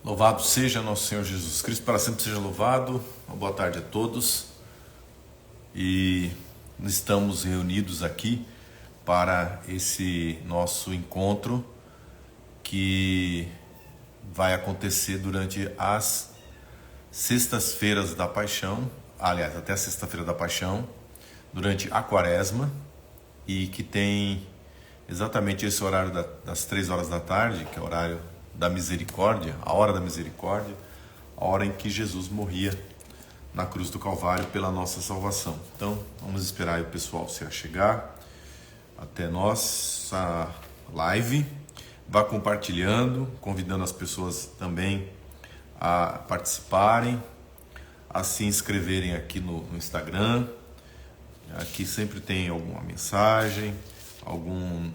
Louvado seja nosso Senhor Jesus Cristo, para sempre seja louvado. Uma boa tarde a todos. E estamos reunidos aqui para esse nosso encontro que vai acontecer durante as sextas-feiras da Paixão, aliás, até a sexta-feira da Paixão, durante a Quaresma, e que tem exatamente esse horário das 3 horas da tarde, que é o horário da misericórdia, a hora da misericórdia, a hora em que Jesus morria na cruz do Calvário pela nossa salvação. Então, vamos esperar aí o pessoal se achegar até nossa live. Vá compartilhando, convidando as pessoas também a participarem, a se inscreverem aqui no Instagram. Aqui sempre tem alguma mensagem, alguma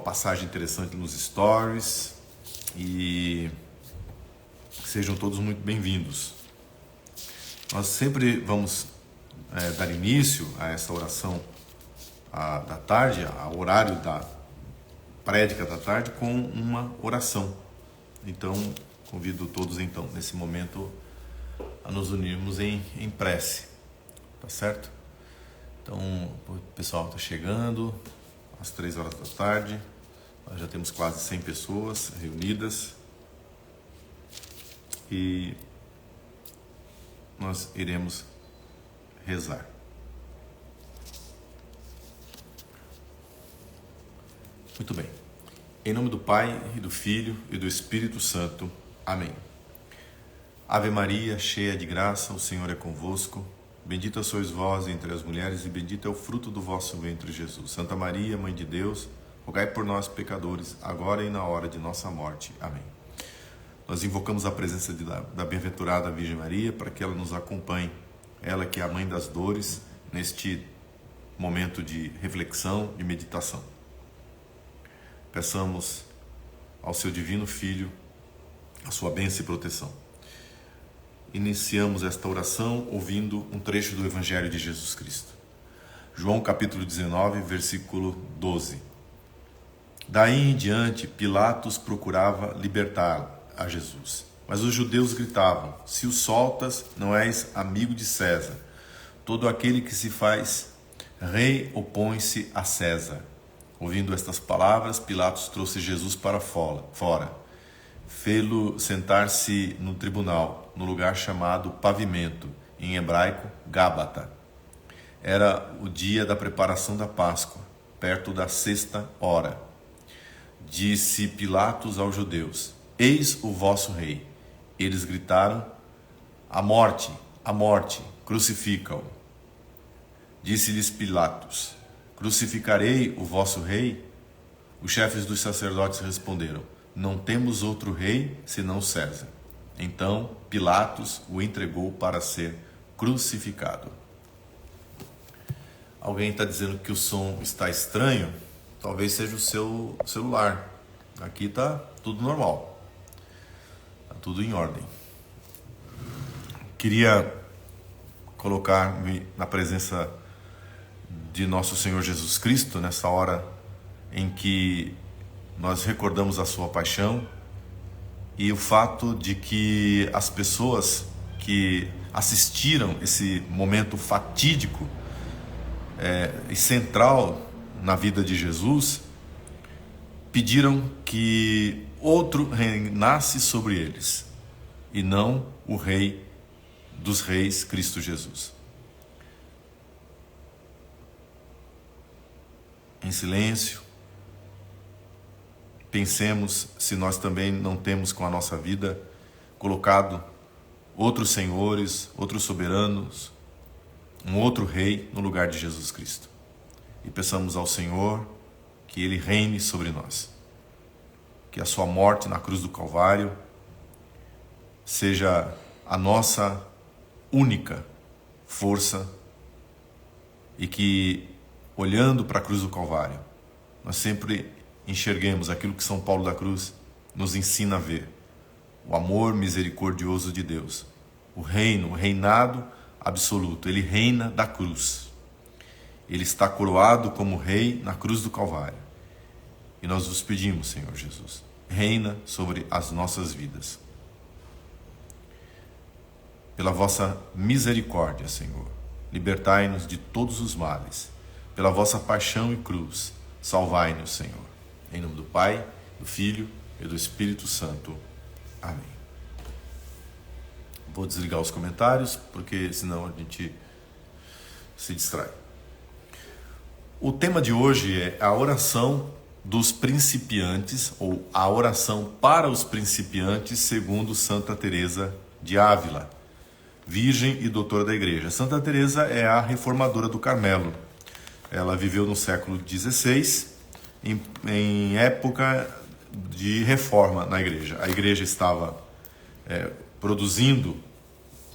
passagem interessante nos stories, e sejam todos muito bem-vindos. Nós sempre vamos dar início a essa oração da tarde, ao horário da prédica da tarde, com uma oração. Então, convido todos, então, nesse momento, a nos unirmos em prece, tá certo? Então, o pessoal está chegando às 3 horas da tarde, nós já temos quase 100 pessoas reunidas e nós iremos rezar. Muito bem. Em nome do Pai, e do Filho, e do Espírito Santo. Amém. Ave Maria, cheia de graça, o Senhor é convosco. Bendita sois vós entre as mulheres, e bendito é o fruto do vosso ventre, Jesus. Santa Maria, Mãe de Deus, rogai por nós, pecadores, agora e na hora de nossa morte. Amém. Nós invocamos a presença da bem-aventurada Virgem Maria para que ela nos acompanhe, ela que é a Mãe das Dores, neste momento de reflexão, de meditação. Peçamos ao seu divino Filho a sua bênção e proteção. Iniciamos esta oração ouvindo um trecho do Evangelho de Jesus Cristo. João capítulo 19, versículo 12. Daí em diante, Pilatos procurava libertar a Jesus. Mas os judeus gritavam: se o soltas, não és amigo de César. Todo aquele que se faz rei opõe-se a César. Ouvindo estas palavras, Pilatos trouxe Jesus para fora. Fê-lo sentar-se no tribunal, no lugar chamado Pavimento, em hebraico, Gábata. Era o dia da preparação da Páscoa, perto da 6ª hora. Disse Pilatos aos judeus: eis o vosso rei. Eles gritaram: a morte, crucifica-o. Disse-lhes Pilatos: crucificarei o vosso rei? Os chefes dos sacerdotes responderam: não temos outro rei senão César. Então Pilatos o entregou para ser crucificado. Alguém está dizendo que o som está estranho? Talvez seja o seu celular. Aqui está tudo normal. Está tudo em ordem. Queria colocar-me na presença de nosso Senhor Jesus Cristo, nessa hora em que nós recordamos a sua paixão, e o fato de que as pessoas que assistiram esse momento fatídico e central na vida de Jesus pediram que outro reinasse sobre eles, e não o Rei dos Reis, Cristo Jesus. Em silêncio, pensemos se nós também não temos com a nossa vida colocado outros senhores, outros soberanos, um outro rei no lugar de Jesus Cristo. E peçamos ao Senhor que Ele reine sobre nós. Que a sua morte na cruz do Calvário seja a nossa única força, e que, olhando para a cruz do Calvário, nós sempre enxerguemos aquilo que São Paulo da Cruz nos ensina a ver: o amor misericordioso de Deus, o reinado absoluto. Ele reina da cruz. Ele está coroado como rei na cruz do Calvário. E nós vos pedimos, Senhor Jesus, reina sobre as nossas vidas. Pela vossa misericórdia, Senhor, libertai-nos de todos os males. Pela vossa paixão e cruz, salvai-nos, Senhor. Em nome do Pai, do Filho e do Espírito Santo. Amém. Vou desligar os comentários, porque senão a gente se distrai. O tema de hoje é a oração dos principiantes, ou a oração para os principiantes, segundo Santa Teresa de Ávila, virgem e doutora da Igreja. Santa Teresa é a reformadora do Carmelo. Ela viveu no século XVI, em época de reforma na Igreja. A Igreja estava produzindo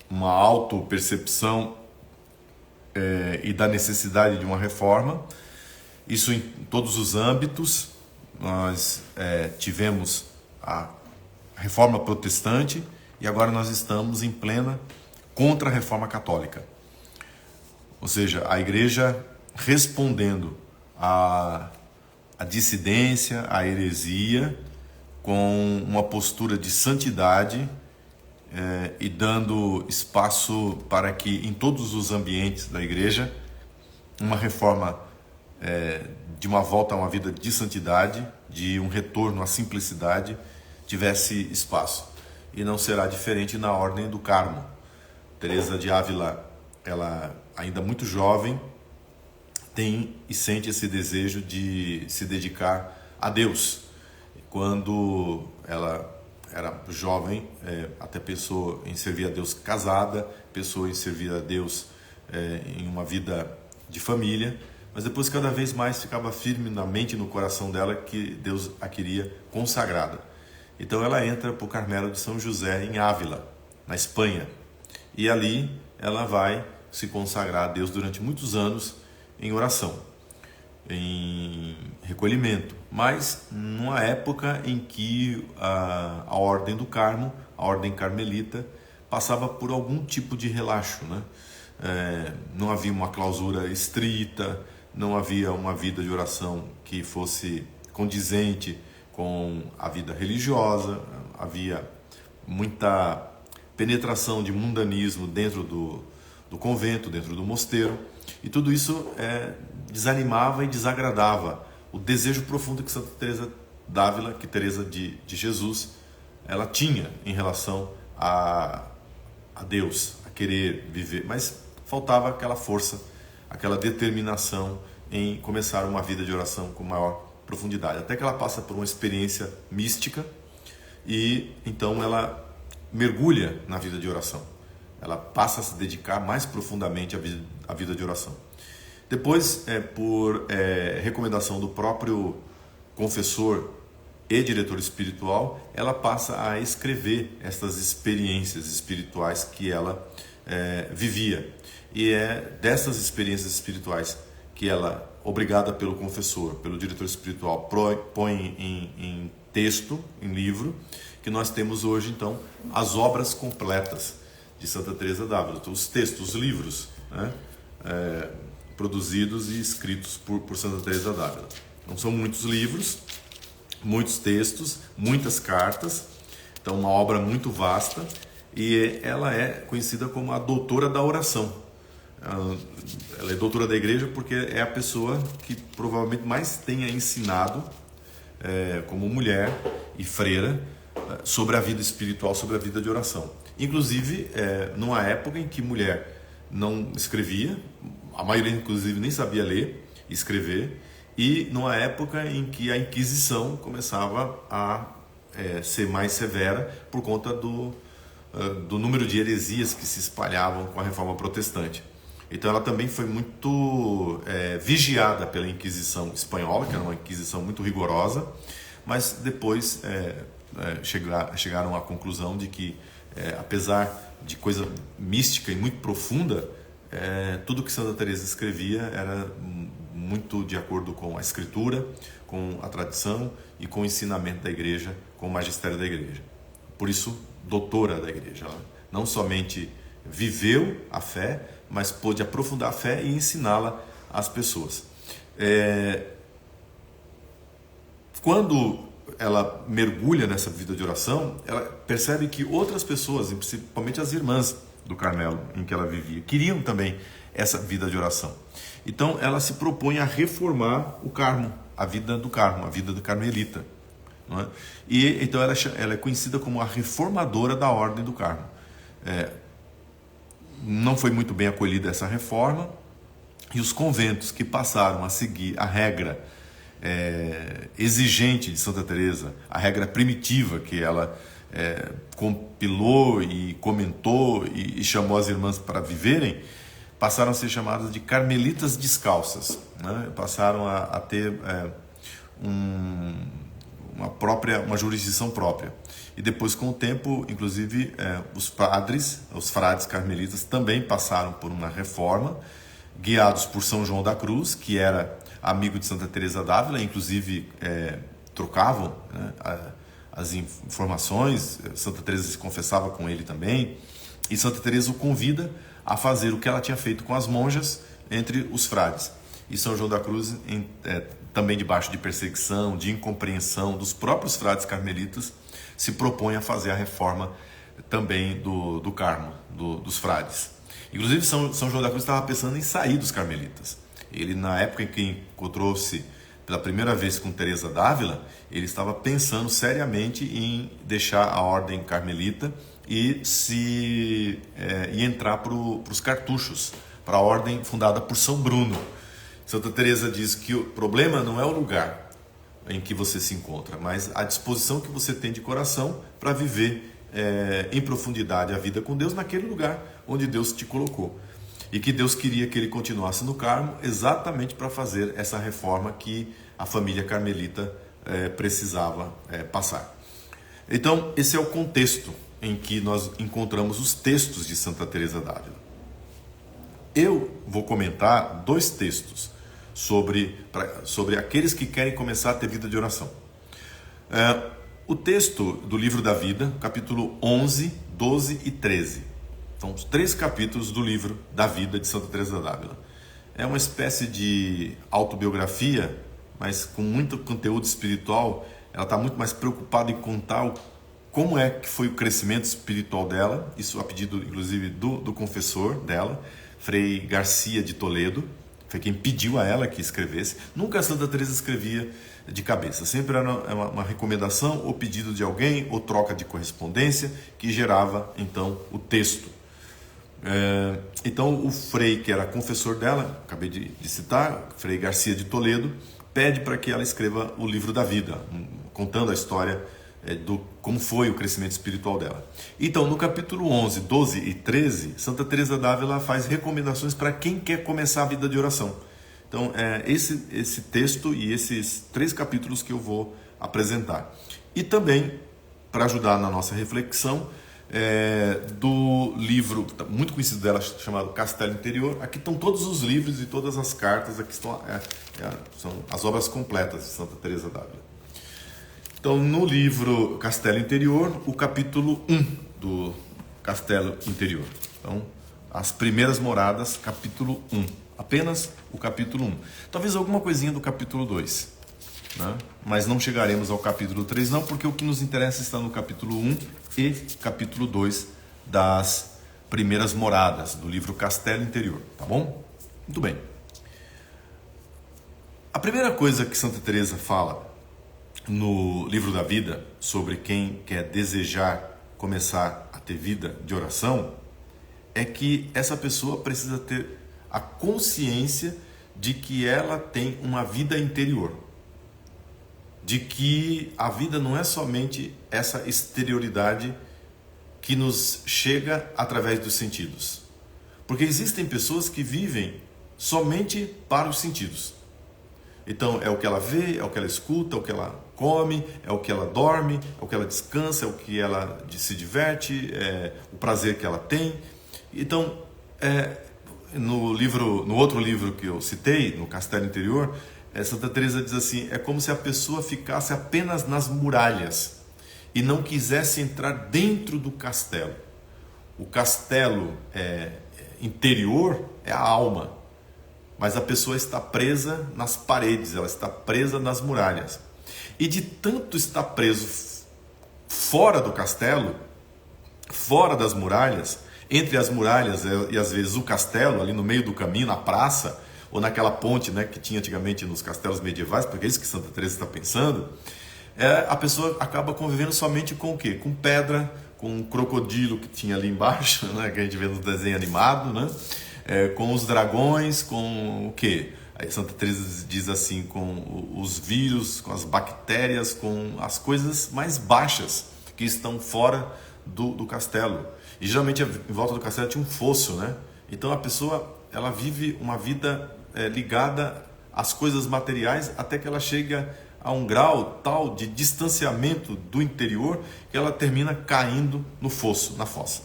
uma autopercepção e da necessidade de uma reforma. Isso em todos os âmbitos. Nós tivemos a reforma protestante e agora nós estamos em plena contra-reforma católica. Ou seja, a Igreja respondendo à dissidência, à heresia, com uma postura de santidade e dando espaço para que em todos os ambientes da Igreja uma reforma de uma volta a uma vida de santidade, de um retorno à simplicidade, tivesse espaço. E não será diferente na Ordem do Carmo. Teresa de Ávila, ela ainda muito jovem, tem e sente esse desejo de se dedicar a Deus. Quando ela era jovem, até pensou em servir a Deus casada, pensou em servir a Deus em uma vida de família, mas depois cada vez mais ficava firme na mente e no coração dela que Deus a queria consagrada. Então ela entra para o Carmelo de São José em Ávila, na Espanha, e ali ela vai se consagrar a Deus durante muitos anos em oração, em recolhimento, mas numa época em que a Ordem do Carmo, a Ordem Carmelita, passava por algum tipo de relaxo, né? Não havia uma clausura estrita, não havia uma vida de oração que fosse condizente com a vida religiosa, havia muita penetração de mundanismo dentro do convento, dentro do mosteiro, e tudo isso desanimava e desagradava o desejo profundo que Santa Teresa d'Ávila, que Teresa de Jesus, ela tinha em relação a Deus, a querer viver, mas faltava aquela força, aquela determinação em começar uma vida de oração com maior profundidade, até que ela passa por uma experiência mística e então ela mergulha na vida de oração. Ela passa a se dedicar mais profundamente à vida de oração. Depois, por recomendação do próprio confessor e diretor espiritual, ela passa a escrever essas experiências espirituais que ela vivia. E é dessas experiências espirituais que ela, obrigada pelo confessor, pelo diretor espiritual, põe em texto, em livro, que nós temos hoje, então, as obras completas de Santa Teresa d'Ávila, então, os textos, os livros, né, produzidos e escritos por Santa Teresa d'Ávila. Então, são muitos livros, muitos textos, muitas cartas, então uma obra muito vasta, e ela é conhecida como a doutora da oração. Ela é doutora da Igreja porque é a pessoa que provavelmente mais tenha ensinado, como mulher e freira, sobre a vida espiritual, sobre a vida de oração. Inclusive, numa época em que mulher não escrevia, a maioria inclusive nem sabia ler e escrever, e numa época em que a Inquisição começava a ser mais severa por conta do número de heresias que se espalhavam com a Reforma Protestante. Então ela também foi muito vigiada pela Inquisição espanhola, que era uma Inquisição muito rigorosa, mas depois chegaram à conclusão de que, apesar de coisa mística e muito profunda, tudo que Santa Teresa escrevia era muito de acordo com a Escritura, com a tradição e com o ensinamento da Igreja, com o magistério da Igreja. Por isso, doutora da Igreja. Ela não somente viveu a fé, mas pôde aprofundar a fé e ensiná-la às pessoas. Quando ela mergulha nessa vida de oração, ela percebe que outras pessoas, principalmente as irmãs do Carmelo em que ela vivia, queriam também essa vida de oração. Então ela se propõe a reformar o Carmo, a vida do Carmo, a vida do carmelita, não é? E então ela é conhecida como a reformadora da Ordem do Carmo. Não foi muito bem acolhida essa reforma, e os conventos que passaram a seguir a regra exigente de Santa Teresa, a regra primitiva que ela compilou e comentou e chamou as irmãs para viverem, passaram a ser chamadas de carmelitas descalças, né? Passaram a ter uma jurisdição própria. E depois, com o tempo, inclusive, os frades carmelitas também passaram por uma reforma, guiados por São João da Cruz, que era amigo de Santa Teresa d'Ávila, inclusive trocavam, né, as informações. Santa Teresa se confessava com ele também, e Santa Teresa o convida a fazer o que ela tinha feito com as monjas entre os frades. E São João da Cruz, também debaixo de perseguição, de incompreensão dos próprios frades carmelitas, se propõe a fazer a reforma também do Carmo, dos frades. Inclusive, São João da Cruz estava pensando em sair dos carmelitas. Ele, na época em que encontrou-se pela primeira vez com Teresa d'Ávila, ele estava pensando seriamente em deixar a ordem carmelita e entrar para os cartuchos, para a ordem fundada por São Bruno. Santa Teresa diz que o problema não é o lugar em que você se encontra, mas a disposição que você tem de coração para viver em profundidade a vida com Deus naquele lugar onde Deus te colocou. E que Deus queria que ele continuasse no Carmo exatamente para fazer essa reforma que a família carmelita precisava passar. Então, esse é o contexto em que nós encontramos os textos de Santa Teresa d'Ávila. Eu vou comentar 2 textos sobre aqueles que querem começar a ter vida de oração. O texto do Livro da Vida, capítulo 11, 12 e 13. Então, os 3 capítulos do Livro da Vida de Santa Teresa d'Ávila. É uma espécie de autobiografia, mas com muito conteúdo espiritual. Ela está muito mais preocupada em contar como é que foi o crescimento espiritual dela, isso a pedido, inclusive, do confessor dela, Frei Garcia de Toledo. Foi quem pediu a ela que escrevesse. Nunca a Santa Teresa escrevia de cabeça. Sempre era uma recomendação, ou pedido de alguém, ou troca de correspondência, que gerava, então, o texto. Então, o frei, que era confessor dela, acabei de citar, Frei Garcia de Toledo, pede para que ela escreva o Livro da Vida, contando a história como foi o crescimento espiritual dela. Então, no capítulo 11, 12 e 13, Santa Teresa d'Ávila faz recomendações para quem quer começar a vida de oração. Então, esse texto e esses 3 capítulos que eu vou apresentar. E também, para ajudar na nossa reflexão, do livro muito conhecido dela, chamado Castelo Interior. Aqui estão todos os livros e todas as cartas. Aqui estão são as obras completas de Santa Teresa d'Ávila. Então, no livro Castelo Interior, o capítulo 1 do Castelo Interior. Então, as primeiras moradas, capítulo 1. Apenas o capítulo 1. Talvez alguma coisinha do capítulo 2. Né? Mas não chegaremos ao capítulo 3 não, porque o que nos interessa está no capítulo 1 e capítulo 2 das primeiras moradas do livro Castelo Interior, tá bom? Muito bem. A primeira coisa que Santa Teresa fala no Livro da Vida sobre quem quer desejar começar a ter vida de oração é que essa pessoa precisa ter a consciência de que ela tem uma vida interior, de que a vida não é somente essa exterioridade que nos chega através dos sentidos. Porque existem pessoas que vivem somente para os sentidos. Então, é o que ela vê, é o que ela escuta, é o que ela come, é o que ela dorme, é o que ela descansa, é o que ela se diverte, é o prazer que ela tem. Então, no outro livro que eu citei, no Castelo Interior, Santa Teresa diz assim: é como se a pessoa ficasse apenas nas muralhas e não quisesse entrar dentro do castelo. O castelo interior é a alma, mas a pessoa está presa nas paredes, ela está presa nas muralhas. E de tanto estar preso fora do castelo, fora das muralhas, entre as muralhas e às vezes o castelo, ali no meio do caminho, na praça, ou naquela ponte, né, que tinha antigamente nos castelos medievais, porque é isso que Santa Teresa está pensando, a pessoa acaba convivendo somente com o quê? Com pedra, com um crocodilo que tinha ali embaixo, né, que a gente vê no desenho animado, né, com os dragões, com o quê? Aí Santa Teresa diz assim, com os vírus, com as bactérias, com as coisas mais baixas que estão fora do castelo. E geralmente em volta do castelo tinha um fosso, né? Então a pessoa, ela vive uma vida ligada às coisas materiais até que ela chega a um grau tal de distanciamento do interior que ela termina caindo no fosso, na fossa.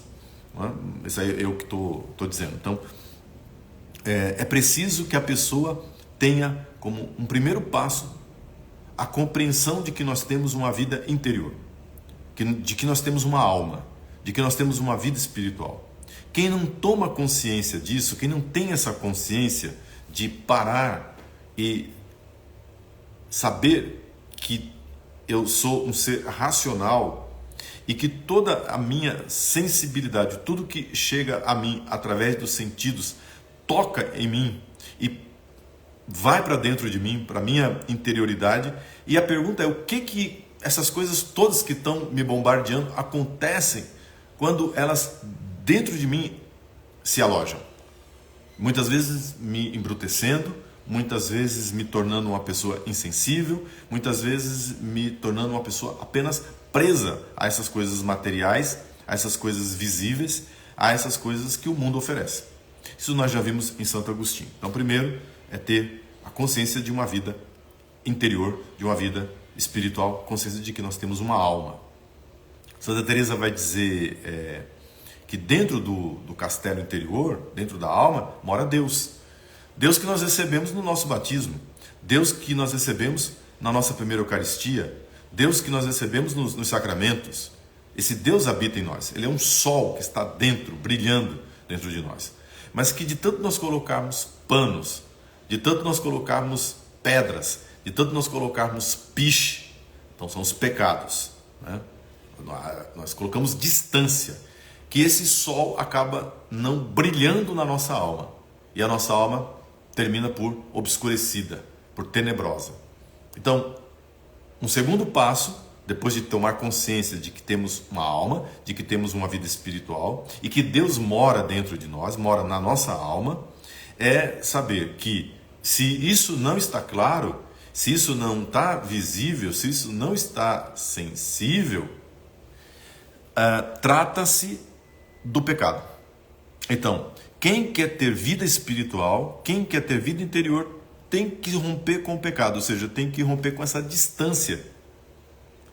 Não é? Isso aí é eu que estou dizendo. Então, é preciso que a pessoa tenha como um primeiro passo a compreensão de que nós temos uma vida interior, de que nós temos uma alma, de que nós temos uma vida espiritual. Quem não toma consciência disso, quem não tem essa consciência de parar e saber que eu sou um ser racional e que toda a minha sensibilidade, tudo que chega a mim através dos sentidos, toca em mim e vai para dentro de mim, para a minha interioridade. E a pergunta é: o que essas coisas todas que estão me bombardeando acontecem quando elas dentro de mim se alojam? Muitas vezes me embrutecendo, muitas vezes me tornando uma pessoa insensível, muitas vezes me tornando uma pessoa apenas presa a essas coisas materiais, a essas coisas visíveis, a essas coisas que o mundo oferece. Isso nós já vimos em Santo Agostinho. Então, primeiro é ter a consciência de uma vida interior, de uma vida espiritual, consciência de que nós temos uma alma. Santa Teresa vai dizer que dentro do castelo interior, dentro da alma, mora Deus. Deus que nós recebemos no nosso batismo, Deus que nós recebemos na nossa primeira Eucaristia, Deus que nós recebemos nos sacramentos. Esse Deus habita em nós. Ele é um sol que está dentro, brilhando dentro de nós. Mas que de tanto nós colocarmos panos, de tanto nós colocarmos pedras, de tanto nós colocarmos piche, então são os pecados, né? Nós colocamos distância, que esse sol acaba não brilhando na nossa alma. E a nossa alma termina por obscurecida, por tenebrosa. Então, um segundo passo, depois de tomar consciência de que temos uma alma, de que temos uma vida espiritual e que Deus mora dentro de nós, mora na nossa alma, é saber que se isso não está claro, se isso não está visível, se isso não está sensível, trata-se do pecado. Então, quem quer ter vida espiritual, quem quer ter vida interior, tem que romper com o pecado, ou seja, tem que romper com essa distância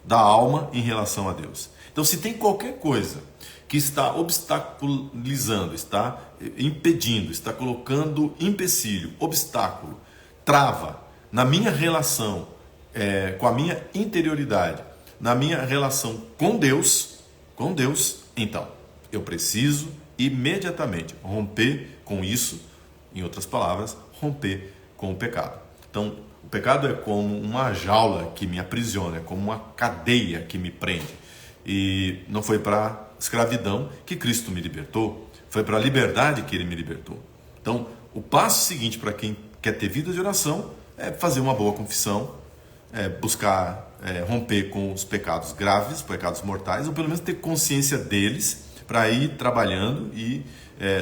da alma em relação a Deus. Então, se tem qualquer coisa que está obstaculizando, está impedindo, está colocando empecilho, obstáculo, trava na minha relação com a minha interioridade, na minha relação com Deus, então eu preciso imediatamente romper com isso, em outras palavras, romper com o pecado. Então, o pecado é como uma jaula que me aprisiona, é como uma cadeia que me prende. E não foi para a escravidão que Cristo me libertou, foi para a liberdade que Ele me libertou. Então, o passo seguinte para quem quer ter vida de oração é fazer uma boa confissão, buscar romper com os pecados graves, pecados mortais, ou pelo menos ter consciência deles, para ir trabalhando e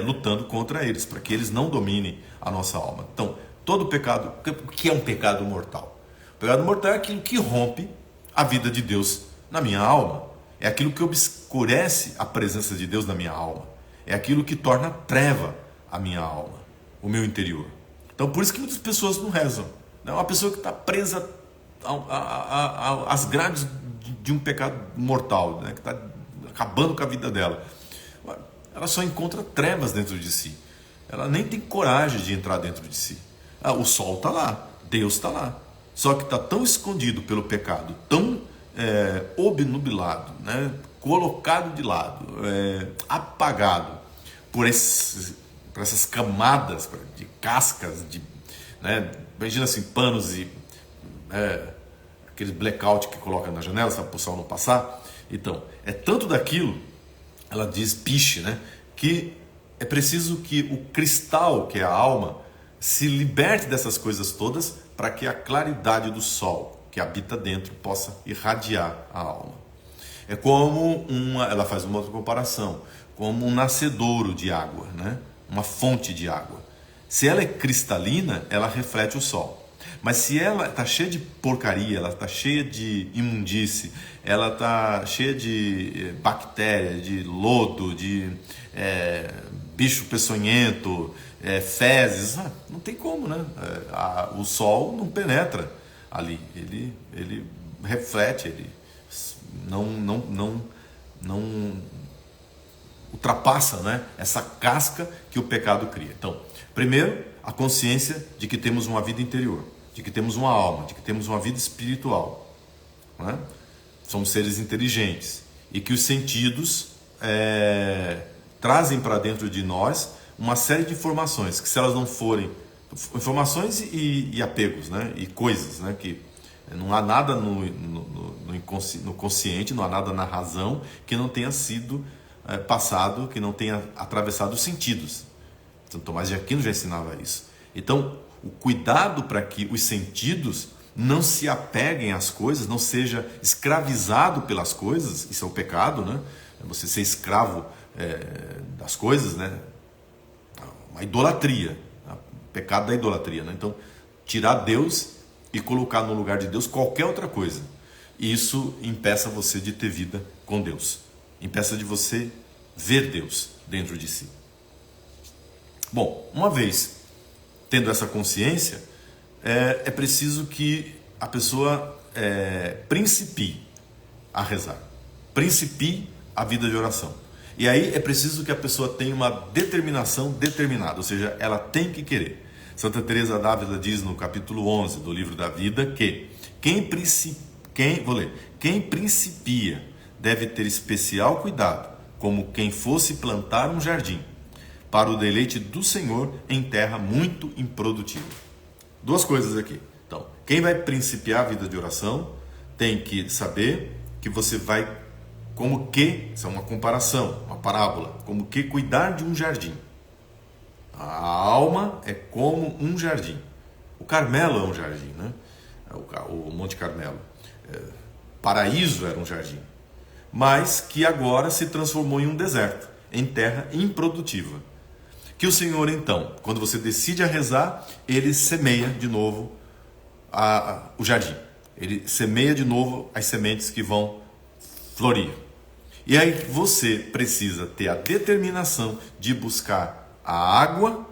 lutando contra eles, para que eles não dominem a nossa alma. Então, todo pecado, o que é um pecado mortal? O pecado mortal é aquilo que rompe a vida de Deus na minha alma, é aquilo que obscurece a presença de Deus na minha alma, é aquilo que torna treva a minha alma, o meu interior. Então, por isso que muitas pessoas não rezam. É uma pessoa que está presa às grades de um pecado mortal, né? Que está acabando com a vida dela. Ela só encontra trevas dentro de si. Ela nem tem coragem de entrar dentro de si. O sol está lá, Deus está lá. Só que está tão escondido pelo pecado, tão obnubilado, né? Colocado de lado, apagado por essas camadas de cascas, né? Imagina assim, panos e aqueles blackout que coloca na janela, para o sol não passar. Então, é tanto daquilo, ela diz piche, né? Que é preciso que o cristal, que é a alma, se liberte dessas coisas todas para que a claridade do sol que habita dentro possa irradiar a alma. É como ela faz uma outra comparação, como um nascedouro de água, né? Uma fonte de água. Se ela é cristalina, ela reflete o sol. Mas se ela está cheia de porcaria, ela está cheia de imundície, ela está cheia de bactéria, de lodo, de bicho peçonhento, fezes, não tem como, né? O sol não penetra ali, ele reflete, ele não ultrapassa, né, essa casca que o pecado cria. Então, primeiro, a consciência de que temos uma vida interior, de que temos uma alma, de que temos uma vida espiritual, né? Somos seres inteligentes e que os sentidos trazem para dentro de nós uma série de informações que, se elas não forem informações e apegos, né, e coisas, né, que não há nada no consciente, não há nada na razão que não tenha sido passado, que não tenha atravessado os sentidos. Santo Tomás de Aquino já ensinava isso. Então, o cuidado para que os sentidos não se apeguem às coisas, não seja escravizado pelas coisas, isso é o pecado, né? Você ser escravo das coisas, né? Uma idolatria, o pecado da idolatria, né? Então, tirar Deus e colocar no lugar de Deus qualquer outra coisa. Isso impeça você de ter vida com Deus. Impeça de você ver Deus dentro de si. Bom, uma vez tendo essa consciência, é preciso que a pessoa principie a rezar. Principie a vida de oração. E aí é preciso que a pessoa tenha uma determinação determinada, ou seja, ela tem que querer. Santa Teresa d'Ávila diz no capítulo 11 do Livro da Vida que quem principia deve ter especial cuidado, como quem fosse plantar um jardim, para o deleite do Senhor em terra muito improdutiva. Duas coisas aqui. Então, quem vai principiar a vida de oração tem que saber que você vai, como que, isso é uma comparação, uma parábola, como que cuidar de um jardim. A alma é como um jardim. O Carmelo é um jardim, né? O Monte Carmelo. Paraíso era um jardim, mas que agora se transformou em um deserto, em terra improdutiva. Que o Senhor, então, quando você decide a rezar, Ele semeia de novo o jardim. Ele semeia de novo as sementes que vão florir. E aí você precisa ter a determinação de buscar a água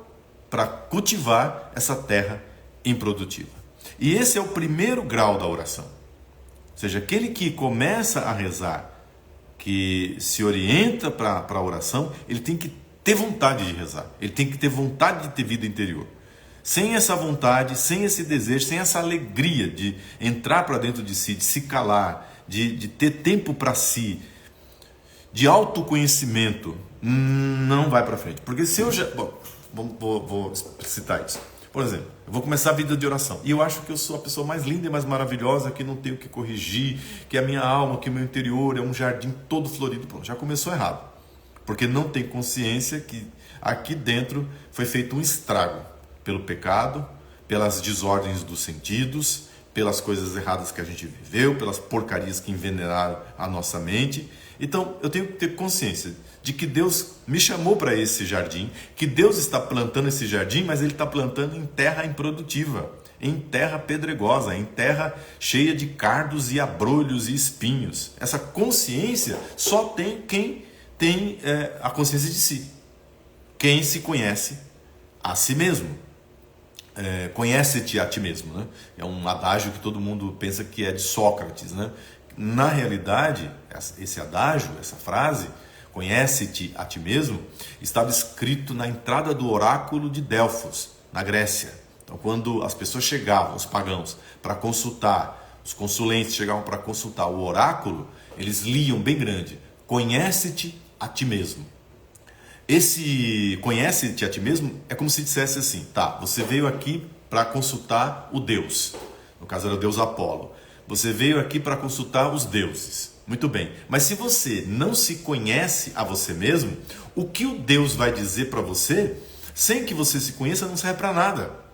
para cultivar essa terra improdutiva. E esse é o primeiro grau da oração. Ou seja, aquele que começa a rezar, que se orienta para a oração, ele tem que ter vontade de rezar. Ele tem que ter vontade de ter vida interior. Sem essa vontade, sem esse desejo, sem essa alegria de entrar para dentro de si, de se calar, de ter tempo para si, de autoconhecimento, não vai para frente. Porque se eu já... Bom, vou citar isso. Por exemplo, eu vou começar a vida de oração e eu acho que eu sou a pessoa mais linda e mais maravilhosa, que não tenho o que corrigir, que a minha alma, que o meu interior é um jardim todo florido. Pronto, já começou errado. Porque não tem consciência que aqui dentro foi feito um estrago pelo pecado, pelas desordens dos sentidos, pelas coisas erradas que a gente viveu, pelas porcarias que envenenaram a nossa mente. Então, eu tenho que ter consciência de que Deus me chamou para esse jardim, que Deus está plantando esse jardim, mas Ele está plantando em terra improdutiva, em terra pedregosa, em terra cheia de cardos e abrolhos e espinhos. Essa consciência só tem quem tem a consciência de si, quem se conhece a si mesmo. Conhece-te a ti mesmo, né? É um adágio que todo mundo pensa que é de Sócrates, né? Na realidade, esse adágio, essa frase, conhece-te a ti mesmo, estava escrito na entrada do oráculo de Delfos, na Grécia. Então, quando as pessoas chegavam, os pagãos, para consultar, os consulentes chegavam para consultar o oráculo, eles liam bem grande: conhece-te a ti mesmo. Esse conhece-te a ti mesmo é como se dissesse assim: tá, você veio aqui para consultar o Deus, no caso era o Deus Apolo, Você veio aqui para consultar os deuses. Muito bem. Mas se você não se conhece a você mesmo, o que o Deus vai dizer para você, sem que você se conheça, não serve para nada.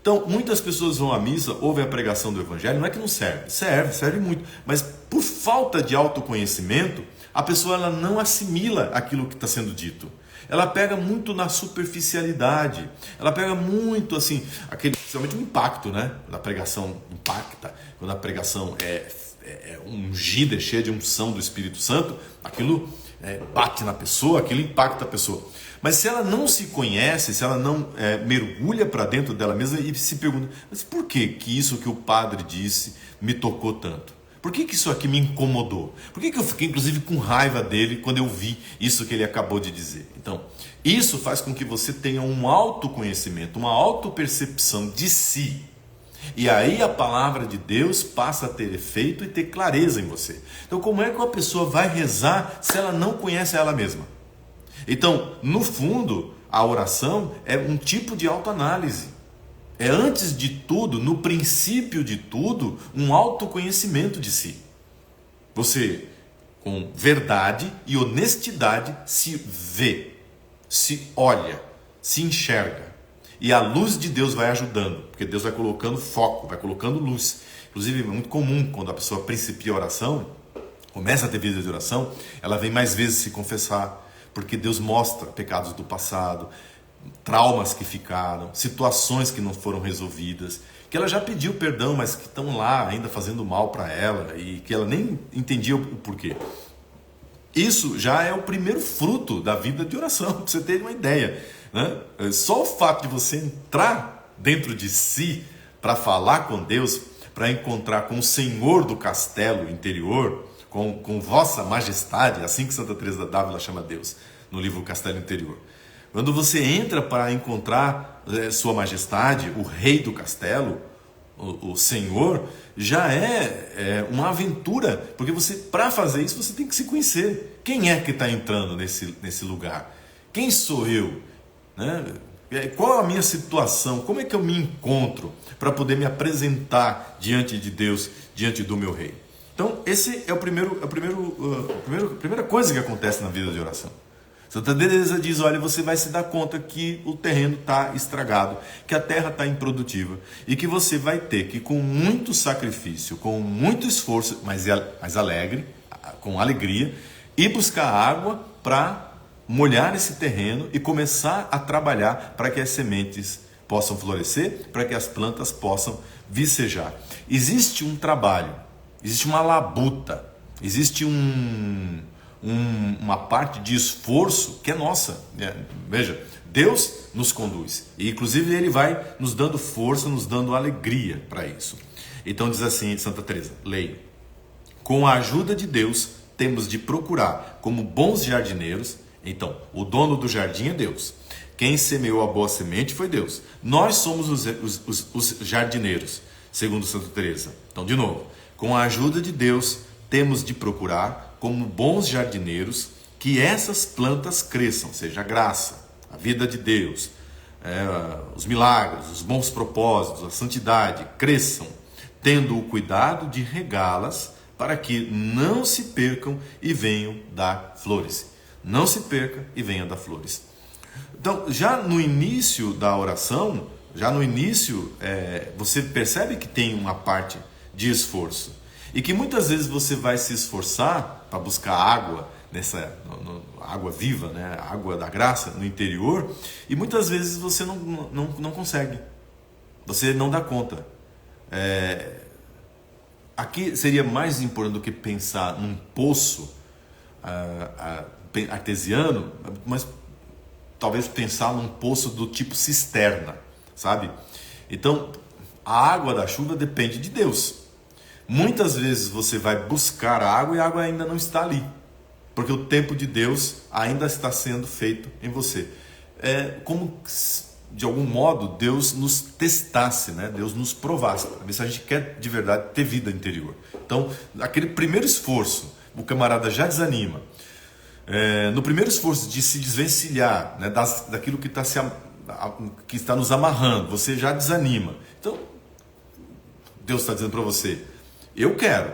Então, muitas pessoas vão à missa, ouvem a pregação do Evangelho, não é que não serve, serve muito, mas por falta de autoconhecimento, a pessoa ela não assimila aquilo que está sendo dito. Ela pega muito na superficialidade, ela pega muito assim, principalmente o impacto, né? Quando a pregação impacta, quando a pregação é ungida, é cheia de unção do Espírito Santo, aquilo bate na pessoa, aquilo impacta a pessoa. Mas se ela não se conhece, se ela não mergulha para dentro dela mesma e se pergunta, mas por que isso que o padre disse me tocou tanto? Por que isso aqui me incomodou? Por que eu fiquei inclusive com raiva dele quando eu vi isso que ele acabou de dizer? Então, isso faz com que você tenha um autoconhecimento, uma autopercepção de si. E aí a palavra de Deus passa a ter efeito e ter clareza em você. Então, como é que uma pessoa vai rezar se ela não conhece ela mesma? Então, no fundo, a oração é um tipo de autoanálise. É, antes de tudo, no princípio de tudo, um autoconhecimento de si. Você, com verdade e honestidade, se vê, se olha, se enxerga. E a luz de Deus vai ajudando, porque Deus vai colocando foco, vai colocando luz. Inclusive, é muito comum, quando a pessoa principia a oração, começa a ter vida de oração, ela vem mais vezes se confessar, porque Deus mostra pecados do passado, traumas que ficaram, situações que não foram resolvidas, que ela já pediu perdão, mas que estão lá ainda fazendo mal para ela e que ela nem entendia o porquê. Isso já é o primeiro fruto da vida de oração, para você ter uma ideia, né? Só o fato de você entrar dentro de si para falar com Deus, para encontrar com o Senhor do castelo interior, com vossa majestade, assim que Santa Teresa d'Ávila chama Deus no livro Castelo Interior. Quando você entra para encontrar sua majestade, o rei do castelo, o Senhor, já é uma aventura, porque você, para fazer isso, você tem que se conhecer. Quem é que está entrando nesse lugar? Quem sou eu? Né? Qual a minha situação? Como é que eu me encontro para poder me apresentar diante de Deus, diante do meu rei? Então, esse é a primeira coisa que acontece na vida de oração. Santa Teresa diz, olha, você vai se dar conta que o terreno está estragado, que a terra está improdutiva e que você vai ter que, com muito sacrifício, com muito esforço, mas alegre, com alegria, ir buscar água para molhar esse terreno e começar a trabalhar para que as sementes possam florescer, para que as plantas possam vicejar. Existe um trabalho, existe uma labuta, existe uma parte de esforço que é nossa. Veja, Deus nos conduz e inclusive Ele vai nos dando força, nos dando alegria para isso. Então diz assim Santa Teresa, leia: com a ajuda de Deus temos de procurar como bons jardineiros. Então, o dono do jardim é Deus. Quem semeou a boa semente foi Deus. Nós somos os jardineiros, segundo Santa Teresa. Então, de novo, com a ajuda de Deus temos de procurar como bons jardineiros que essas plantas cresçam, ou seja, a graça, a vida de Deus, os milagres, os bons propósitos, a santidade cresçam, tendo o cuidado de regá-las para que não se percam e venham dar flores. Não se perca e venha dar flores. Então, já no início da oração, você percebe que tem uma parte de esforço. E que muitas vezes você vai se esforçar para buscar água, água viva, né? Água da graça no interior, e muitas vezes você não consegue, você não dá conta. Aqui seria mais importante do que pensar num poço artesiano, mas talvez pensar num poço do tipo cisterna, sabe? Então, a água da chuva depende de Deus. Muitas vezes você vai buscar a água e a água ainda não está ali, porque o tempo de Deus ainda está sendo feito em você. É como de algum modo Deus nos testasse, né? Deus nos provasse, para ver se a gente quer de verdade ter vida interior. Então, aquele primeiro esforço, o camarada já desanima. No primeiro esforço de se desvencilhar, né, daquilo que está nos amarrando, você já desanima. Então, Deus está dizendo para você, Eu quero,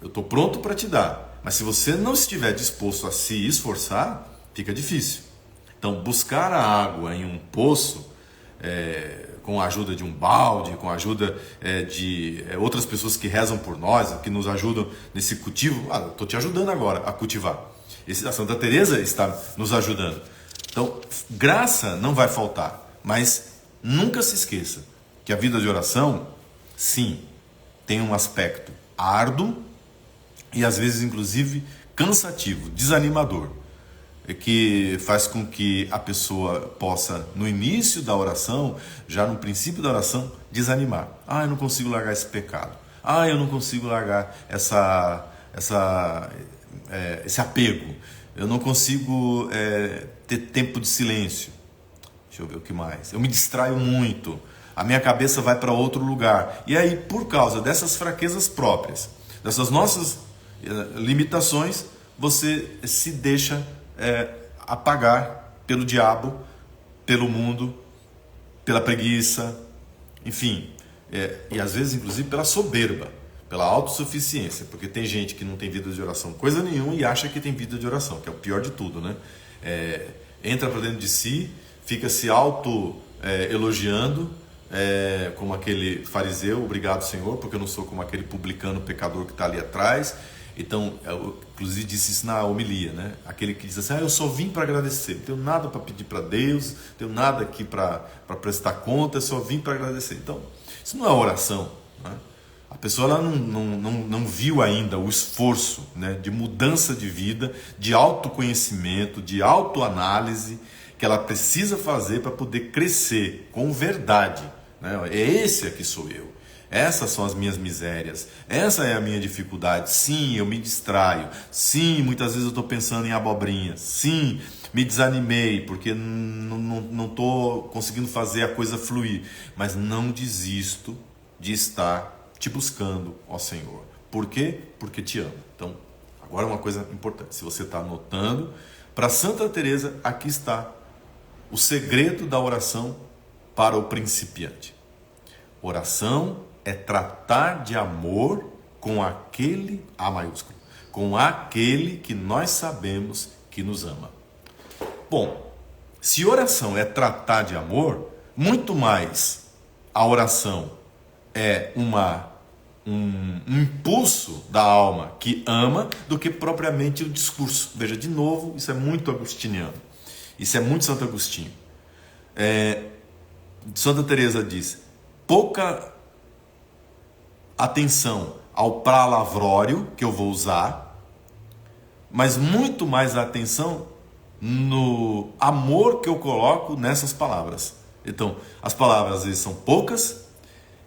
eu estou pronto para te dar. Mas se você não estiver disposto a se esforçar, fica difícil. Então, buscar a água em um poço, com a ajuda de um balde, com a ajuda de outras pessoas que rezam por nós, que nos ajudam nesse cultivo. Estou te ajudando agora a cultivar. A Santa Teresa está nos ajudando. Então, graça não vai faltar, mas nunca se esqueça que a vida de oração, sim, tem um aspecto árduo e às vezes, inclusive, cansativo, desanimador, que faz com que a pessoa possa, no início da oração, já no princípio da oração, desanimar. Eu não consigo largar esse pecado. Eu não consigo largar esse apego. Eu não consigo ter tempo de silêncio. Deixa eu ver o que mais. Eu me distraio muito. A minha cabeça vai para outro lugar. E aí, por causa dessas fraquezas próprias, dessas nossas limitações, você se deixa apagar pelo diabo, pelo mundo, pela preguiça, enfim, e às vezes inclusive pela soberba, pela autossuficiência, porque tem gente que não tem vida de oração coisa nenhuma e acha que tem vida de oração, que é o pior de tudo, né? Entra para dentro de si, fica se elogiando, como aquele fariseu, obrigado Senhor, porque eu não sou como aquele publicano pecador que está ali atrás. Então, eu inclusive disse isso na homilia, né? Aquele que diz assim, eu só vim para agradecer, não tenho nada para pedir para Deus, não tenho nada aqui para prestar conta, eu só vim para agradecer. Então, isso não é oração, né? A pessoa ela não viu ainda o esforço, né, de mudança de vida, de autoconhecimento, de autoanálise que ela precisa fazer para poder crescer com verdade, né? Esse aqui sou eu. Essas são as minhas misérias, essa é a minha dificuldade. Sim, eu me distraio. Sim, muitas vezes eu estou pensando em abobrinha. Sim, me desanimei porque não estou conseguindo fazer a coisa fluir. Mas não desisto de estar te buscando, ó Senhor. Por quê? Porque te amo. Então, agora uma coisa importante. Se você está anotando, para Santa Teresa, aqui está o segredo da oração para o principiante. Oração é tratar de amor com aquele, A maiúsculo, com aquele que nós sabemos que nos ama. Bom, se oração é tratar de amor, muito mais a oração é um impulso da alma que ama do que propriamente o discurso. Veja, de novo, isso é muito agostiniano, isso é muito Santo Agostinho. Santa Teresa diz, pouca atenção ao palavrório que eu vou usar, mas muito mais atenção no amor que eu coloco nessas palavras. Então, as palavras às vezes são poucas,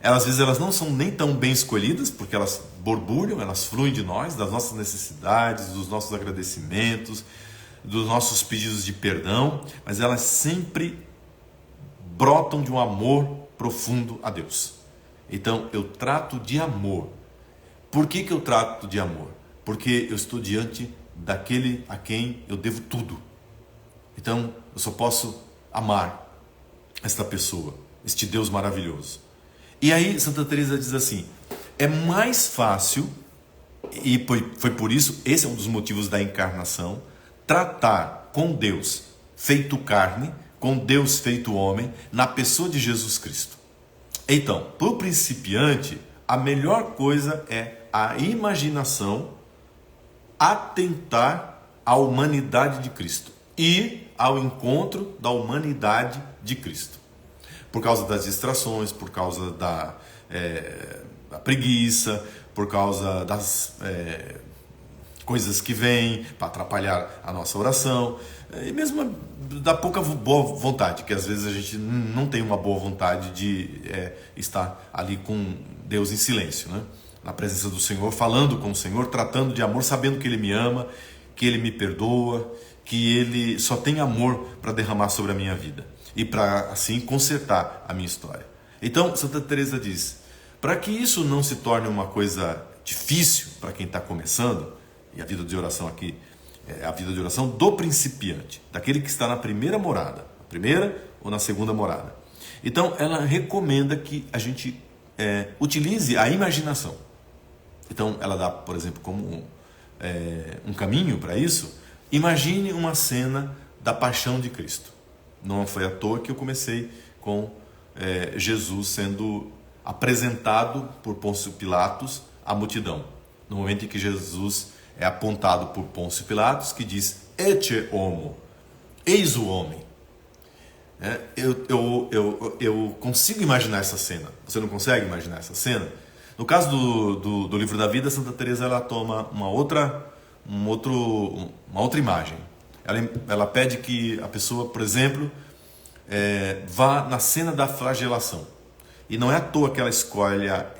às vezes elas não são nem tão bem escolhidas, porque elas borbulham, elas fluem de nós, das nossas necessidades, dos nossos agradecimentos, dos nossos pedidos de perdão, mas elas sempre brotam de um amor profundo a Deus. Então, eu trato de amor. Por que eu trato de amor? Porque eu estou diante daquele a quem eu devo tudo. Então, eu só posso amar esta pessoa, este Deus maravilhoso. E aí, Santa Teresa diz assim, é mais fácil, e foi por isso, esse é um dos motivos da encarnação, tratar com Deus feito carne, com Deus feito homem, na pessoa de Jesus Cristo. Então, para o principiante, a melhor coisa é a imaginação atentar à humanidade de Cristo, ir ao encontro da humanidade de Cristo. Por causa das distrações, por causa da preguiça, por causa das coisas que vêm para atrapalhar a nossa oração, e mesmo da pouca boa vontade, que às vezes a gente não tem uma boa vontade de estar ali com Deus em silêncio, né? Na presença do Senhor, falando com o Senhor, tratando de amor, sabendo que Ele me ama, que Ele me perdoa, que Ele só tem amor para derramar sobre a minha vida e para assim consertar a minha história. Então, Santa Teresa diz, para que isso não se torne uma coisa difícil para quem está começando, e a vida de oração aqui é a vida de oração do principiante, daquele que está na primeira morada, na primeira ou na segunda morada. Então, ela recomenda que a gente utilize a imaginação. Então ela dá, por exemplo, como um caminho para isso. Imagine uma cena da paixão de Cristo. Não foi à toa que eu comecei com Jesus sendo apresentado por Pôncio Pilatos à multidão. No momento em que Jesus é apontado por Pôncio Pilatos, que diz: Ecce homo, eis o homem. Eu consigo imaginar essa cena. Você não consegue imaginar essa cena? No caso do Livro da Vida, Santa Teresa ela toma uma outra imagem. Ela pede que a pessoa, por exemplo, vá na cena da flagelação. E não é à toa que ela escolha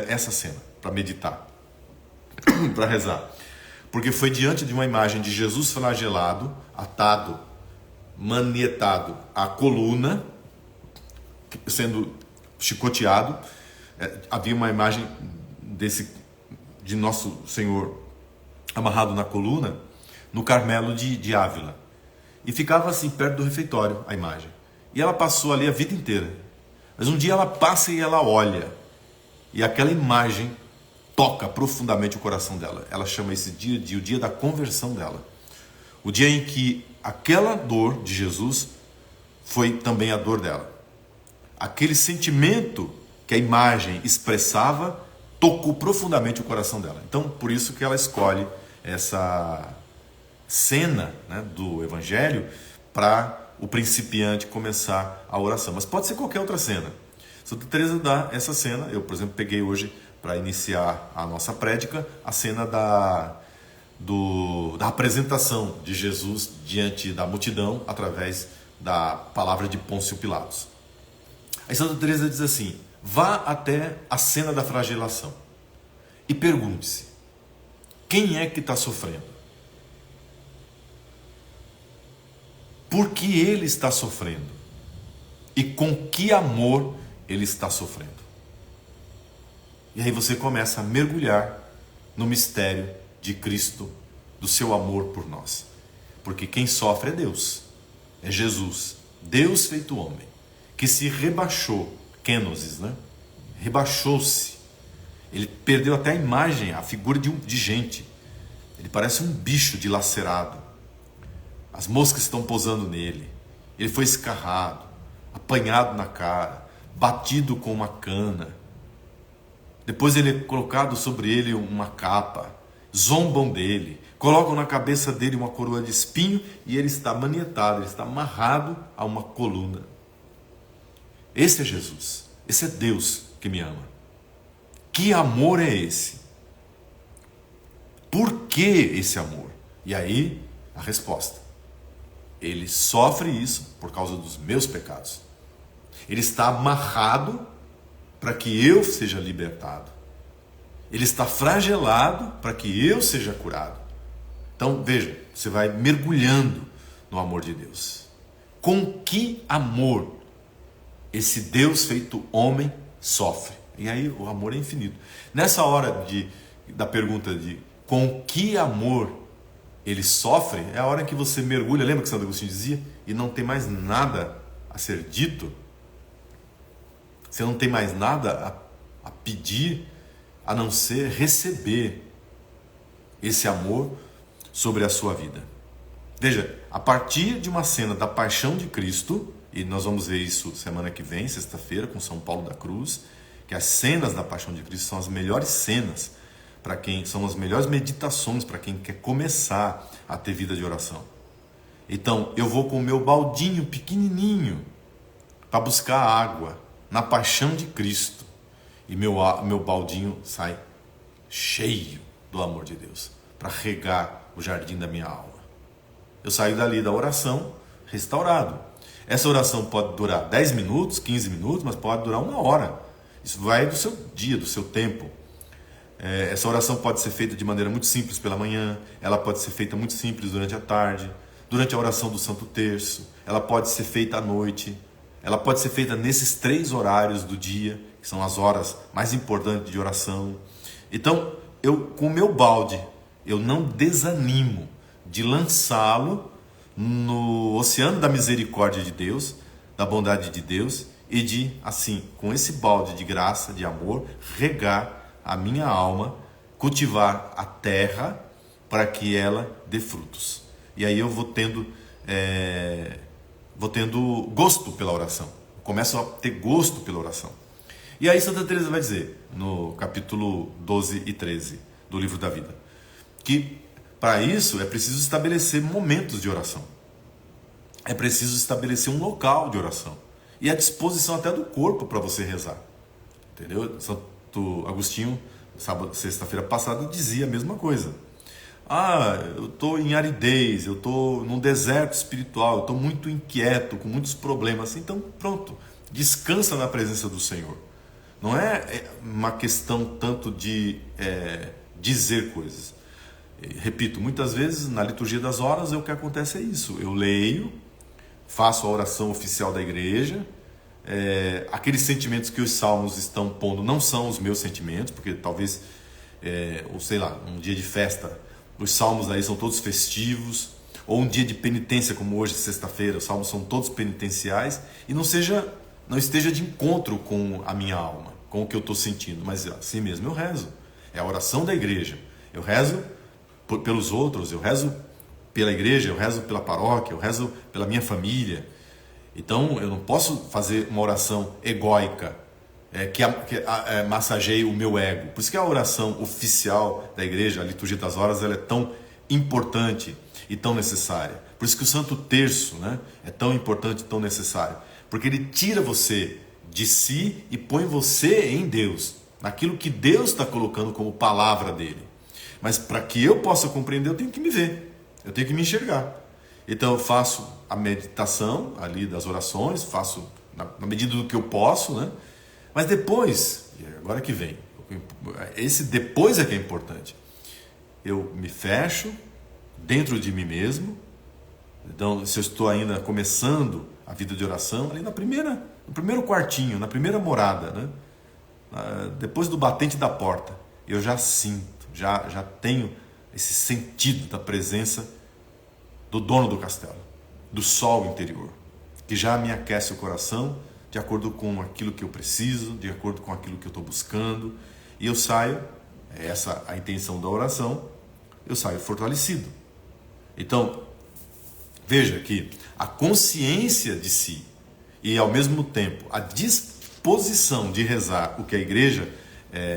essa cena para meditar, para rezar. Porque foi diante de uma imagem de Jesus flagelado, atado, manietado à coluna, sendo chicoteado. Havia uma imagem de Nosso Senhor amarrado na coluna no Carmelo de Ávila. E ficava assim perto do refeitório a imagem. E ela passou ali a vida inteira. Mas um dia ela passa e ela olha. E aquela imagem toca profundamente o coração dela. Ela chama esse dia de o dia da conversão dela. O dia em que aquela dor de Jesus foi também a dor dela. Aquele sentimento que a imagem expressava tocou profundamente o coração dela. Então, por isso que ela escolhe essa cena, né, do Evangelho para o principiante começar a oração. Mas pode ser qualquer outra cena. Santa Teresa dá essa cena. Eu, por exemplo, peguei hoje para iniciar a nossa prédica a cena da apresentação de Jesus diante da multidão através da palavra de Pôncio Pilatos. Aí Santa Teresa diz assim: vá até a cena da flagelação e pergunte-se: quem é que está sofrendo? Por que ele está sofrendo? E com que amor ele está sofrendo? E aí você começa a mergulhar no mistério de Cristo, do seu amor por nós. Porque quem sofre é Deus, é Jesus, Deus feito homem, que se rebaixou, kenosis, né? Rebaixou-se. Ele perdeu até a imagem, a figura de gente. Ele parece um bicho dilacerado. As moscas estão pousando nele. Ele foi escarrado, apanhado na cara, batido com uma cana. Depois ele é colocado sobre ele uma capa. Zombam dele, colocam na cabeça dele uma coroa de espinho e ele está manietado, ele está amarrado a uma coluna. Esse é Jesus, esse é Deus que me ama. Que amor é esse? Por que esse amor? E aí, a resposta: ele sofre isso por causa dos meus pecados. Ele está amarrado para que eu seja libertado. Ele está flagelado para que eu seja curado. Então, veja, você vai mergulhando no amor de Deus. Com que amor esse Deus feito homem sofre? E aí o amor é infinito. Nessa hora da pergunta de com que amor ele sofre, é a hora em que você mergulha. Lembra que Santo Agostinho dizia? E não tem mais nada a ser dito. Você não tem mais nada a pedir, a não ser receber esse amor sobre a sua vida. Veja, a partir de uma cena da paixão de Cristo, e nós vamos ver isso semana que vem, sexta-feira, com São Paulo da Cruz, que as cenas da paixão de Cristo são as melhores cenas para quem, são as melhores meditações para quem quer começar a ter vida de oração. Então, eu vou com o meu baldinho pequenininho para buscar água na paixão de Cristo. E meu baldinho sai cheio do amor de Deus para regar o jardim da minha alma. Eu saio dali da oração restaurado. Essa oração pode durar 10 minutos, 15 minutos, mas pode durar 1 hora. Isso vai do seu dia, do seu tempo. Essa oração pode ser feita de maneira muito simples pela manhã, ela pode ser feita muito simples durante a tarde, durante a oração do Santo Terço, ela pode ser feita à noite, ela pode ser feita nesses 3 horários do dia, que são as horas mais importantes de oração. Então, com o meu balde, eu não desanimo de lançá-lo no oceano da misericórdia de Deus, da bondade de Deus, e de, assim, com esse balde de graça, de amor, regar a minha alma cultivar a terra para que ela dê frutos. E aí eu vou tendo gosto pela oração. Começo a ter gosto pela oração. E aí Santa Teresa vai dizer, no capítulo 12 e 13 do Livro da Vida, que para isso é preciso estabelecer momentos de oração. É preciso estabelecer um local de oração. E a disposição até do corpo para você rezar. Entendeu? Santo Agostinho, sexta-feira passada, dizia a mesma coisa. Eu estou em aridez, eu estou num deserto espiritual, eu estou muito inquieto, com muitos problemas. Então, pronto, descansa na presença do Senhor. Não é uma questão tanto de dizer coisas. Repito, muitas vezes na liturgia das horas o que acontece é isso. Eu leio, faço a oração oficial da igreja, aqueles sentimentos que os salmos estão pondo não são os meus sentimentos, porque talvez, ou sei lá, um dia de festa, os salmos aí são todos festivos, ou um dia de penitência como hoje, sexta-feira, os salmos são todos penitenciais, e não esteja de encontro com a minha alma, com o que eu estou sentindo, mas assim mesmo eu rezo. É a oração da igreja. Eu rezo pelos outros, eu rezo pela igreja, eu rezo pela paróquia, eu rezo pela minha família. Então eu não posso fazer uma oração egóica que massageie o meu ego. Por isso que a oração oficial da igreja, a liturgia das horas, ela é tão importante e tão necessária. Por isso que o Santo Terço, né, é tão importante e tão necessário. Porque ele tira você de si e põe você em Deus, naquilo que Deus está colocando como palavra dele. Mas para que eu possa compreender, eu tenho que me ver, eu tenho que me enxergar. Então eu faço a meditação ali das orações, faço na medida do que eu posso, né? Mas depois, e agora que vem, esse depois é que é importante. Eu me fecho dentro de mim mesmo. Então, se eu estou ainda começando a vida de oração, ali no primeiro quartinho, na primeira morada, né? Depois do batente da porta, eu já sinto, já tenho esse sentido da presença do dono do castelo, do sol interior, que já me aquece o coração de acordo com aquilo que eu preciso, de acordo com aquilo que eu estou buscando, e eu saio, essa a intenção da oração, eu saio fortalecido. Então, veja que a consciência de si e ao mesmo tempo a disposição de rezar o que a igreja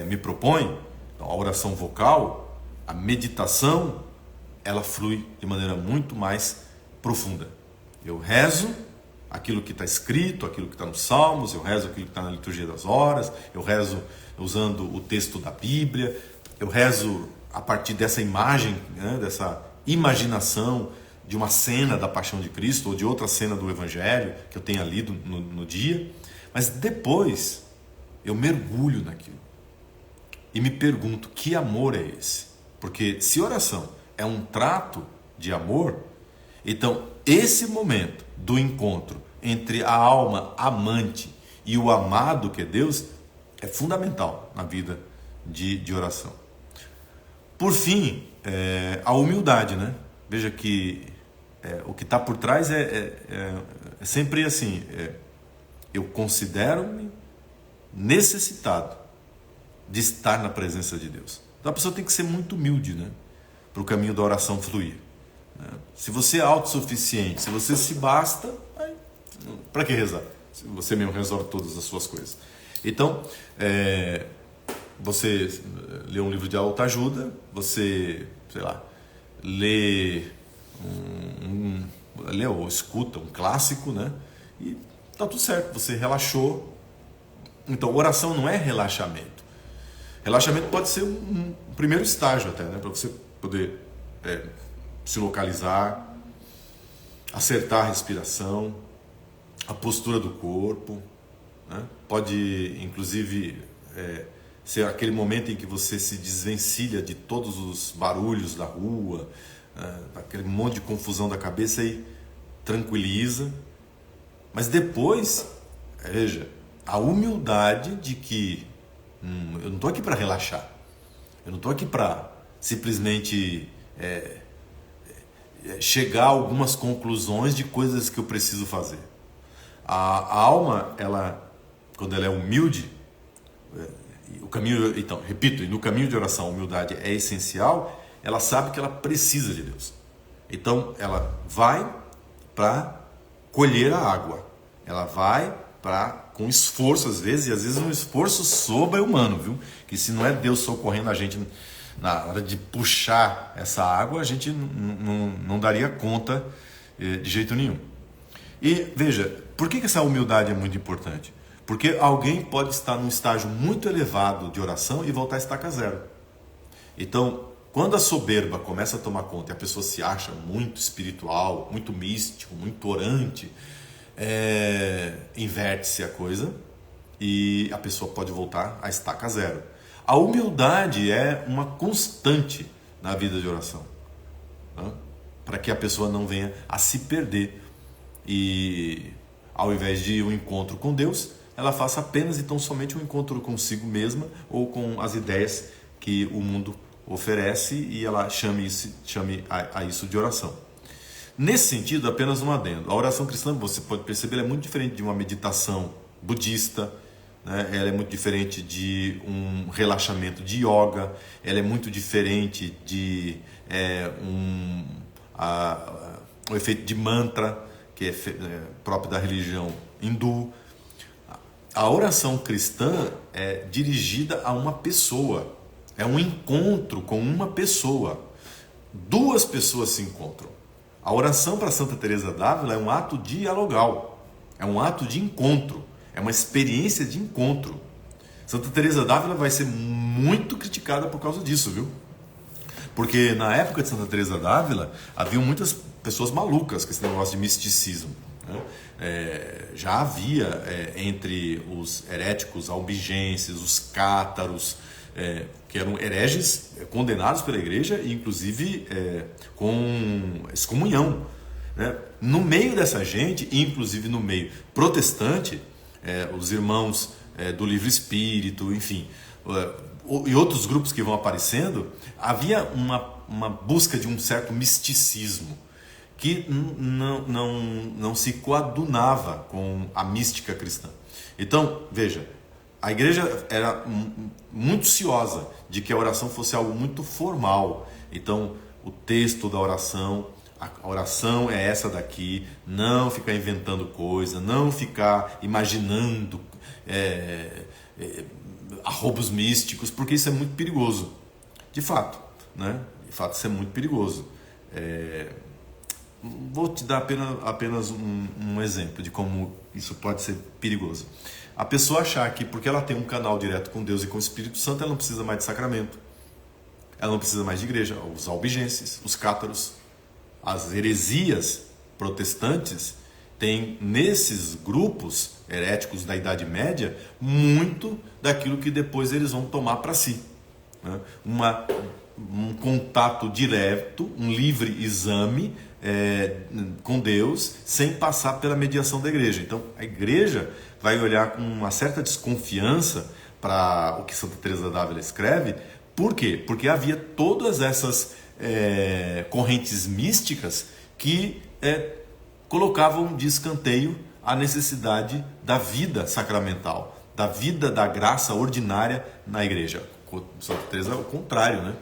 me propõe, então, a oração vocal, a meditação, ela flui de maneira muito mais profunda. Eu rezo aquilo que está escrito, aquilo que está nos Salmos, eu rezo aquilo que está na liturgia das horas, eu rezo usando o texto da Bíblia, eu rezo a partir dessa imagem, né, dessa imaginação de uma cena da Paixão de Cristo ou de outra cena do Evangelho que eu tenha lido no dia, mas depois eu mergulho naquilo e me pergunto, que amor é esse? Porque se oração é um trato de amor, então esse momento do encontro entre a alma amante e o amado que é Deus é fundamental na vida de oração. Por fim, a humildade, né? Veja que o que está por trás é sempre assim, eu considero-me necessitado de estar na presença de Deus. Então a pessoa tem que ser muito humilde, né? Para o caminho da oração fluir. Se você é autossuficiente, se você se basta, para que rezar? Se você mesmo resolve todas as suas coisas. Então, você lê um livro de autoajuda, você, sei lá, lê ou escuta um clássico, né? E tá tudo certo, você relaxou. Então, oração não é relaxamento. Relaxamento pode ser um primeiro estágio até, né? Para você poder se localizar, acertar a respiração, a postura do corpo, né? Pode, inclusive, ser aquele momento em que você se desvencilha de todos os barulhos da rua, aquele monte de confusão da cabeça e tranquiliza. Mas depois, veja, a humildade de que eu não estou aqui para relaxar, eu não estou aqui para simplesmente chegar a algumas conclusões de coisas que eu preciso fazer. A alma, quando ela é humilde o caminho, então, repito, e no caminho de oração a humildade é essencial, ela sabe que ela precisa de Deus. Então ela vai para colher a água. Ela vai com esforço às vezes, e às vezes um esforço sobre-humano, viu? Que se não é Deus socorrendo a gente na hora de puxar essa água, a gente não daria conta de jeito nenhum. E veja, por que essa humildade é muito importante? Porque alguém pode estar num estágio muito elevado de oração e voltar a estaca zero. Então, quando a soberba começa a tomar conta e a pessoa se acha muito espiritual, muito místico, muito orante, inverte-se a coisa e a pessoa pode voltar a estaca zero. A humildade é uma constante na vida de oração, né? Para que a pessoa não venha a se perder e, ao invés de um encontro com Deus, ela faça apenas e tão somente um encontro consigo mesma ou com as ideias que o mundo oferece e ela chame a isso de oração. Nesse sentido, apenas um adendo. A oração cristã, você pode perceber, ela é muito diferente de uma meditação budista, né? Ela é muito diferente de um relaxamento de yoga, ela é muito diferente de o efeito de mantra, que é próprio da religião hindu. A oração cristã é dirigida a uma pessoa, é um encontro com uma pessoa. Duas pessoas se encontram. A oração para Santa Teresa d'Ávila é um ato dialogal, é um ato de encontro, é uma experiência de encontro. Santa Teresa d'Ávila vai ser muito criticada por causa disso, viu? Porque na época de Santa Teresa d'Ávila havia muitas pessoas malucas com esse negócio de misticismo, né? Já havia entre os heréticos albigenses, os cátaros, que eram hereges condenados pela igreja e inclusive com excomunhão, né? No meio dessa gente, inclusive no meio protestante, os irmãos do Livre Espírito, enfim, e outros grupos que vão aparecendo, havia uma busca de um certo misticismo que não se coadunava com a mística cristã. Então, veja, a igreja era muito ciosa de que a oração fosse algo muito formal. Então, o texto da oração, a oração é essa daqui, não ficar inventando coisa, não ficar imaginando arrobos místicos, porque isso é muito perigoso. De fato, né? De fato, isso é muito perigoso. Vou te dar apenas um exemplo de como isso pode ser perigoso. A pessoa achar que porque ela tem um canal direto com Deus e com o Espírito Santo, ela não precisa mais de sacramento, ela não precisa mais de igreja. Os albigenses, os cátaros, as heresias protestantes têm nesses grupos heréticos da Idade Média muito daquilo que depois eles vão tomar para si, né? Um contato direto, um livre exame com Deus, sem passar pela mediação da igreja. Então a igreja vai olhar com uma certa desconfiança para o que Santa Teresa d'Ávila escreve. Por quê? Porque havia todas essas correntes místicas que colocavam de escanteio a necessidade da vida sacramental, da vida da graça ordinária na igreja. Santa Teresa é o contrário, né?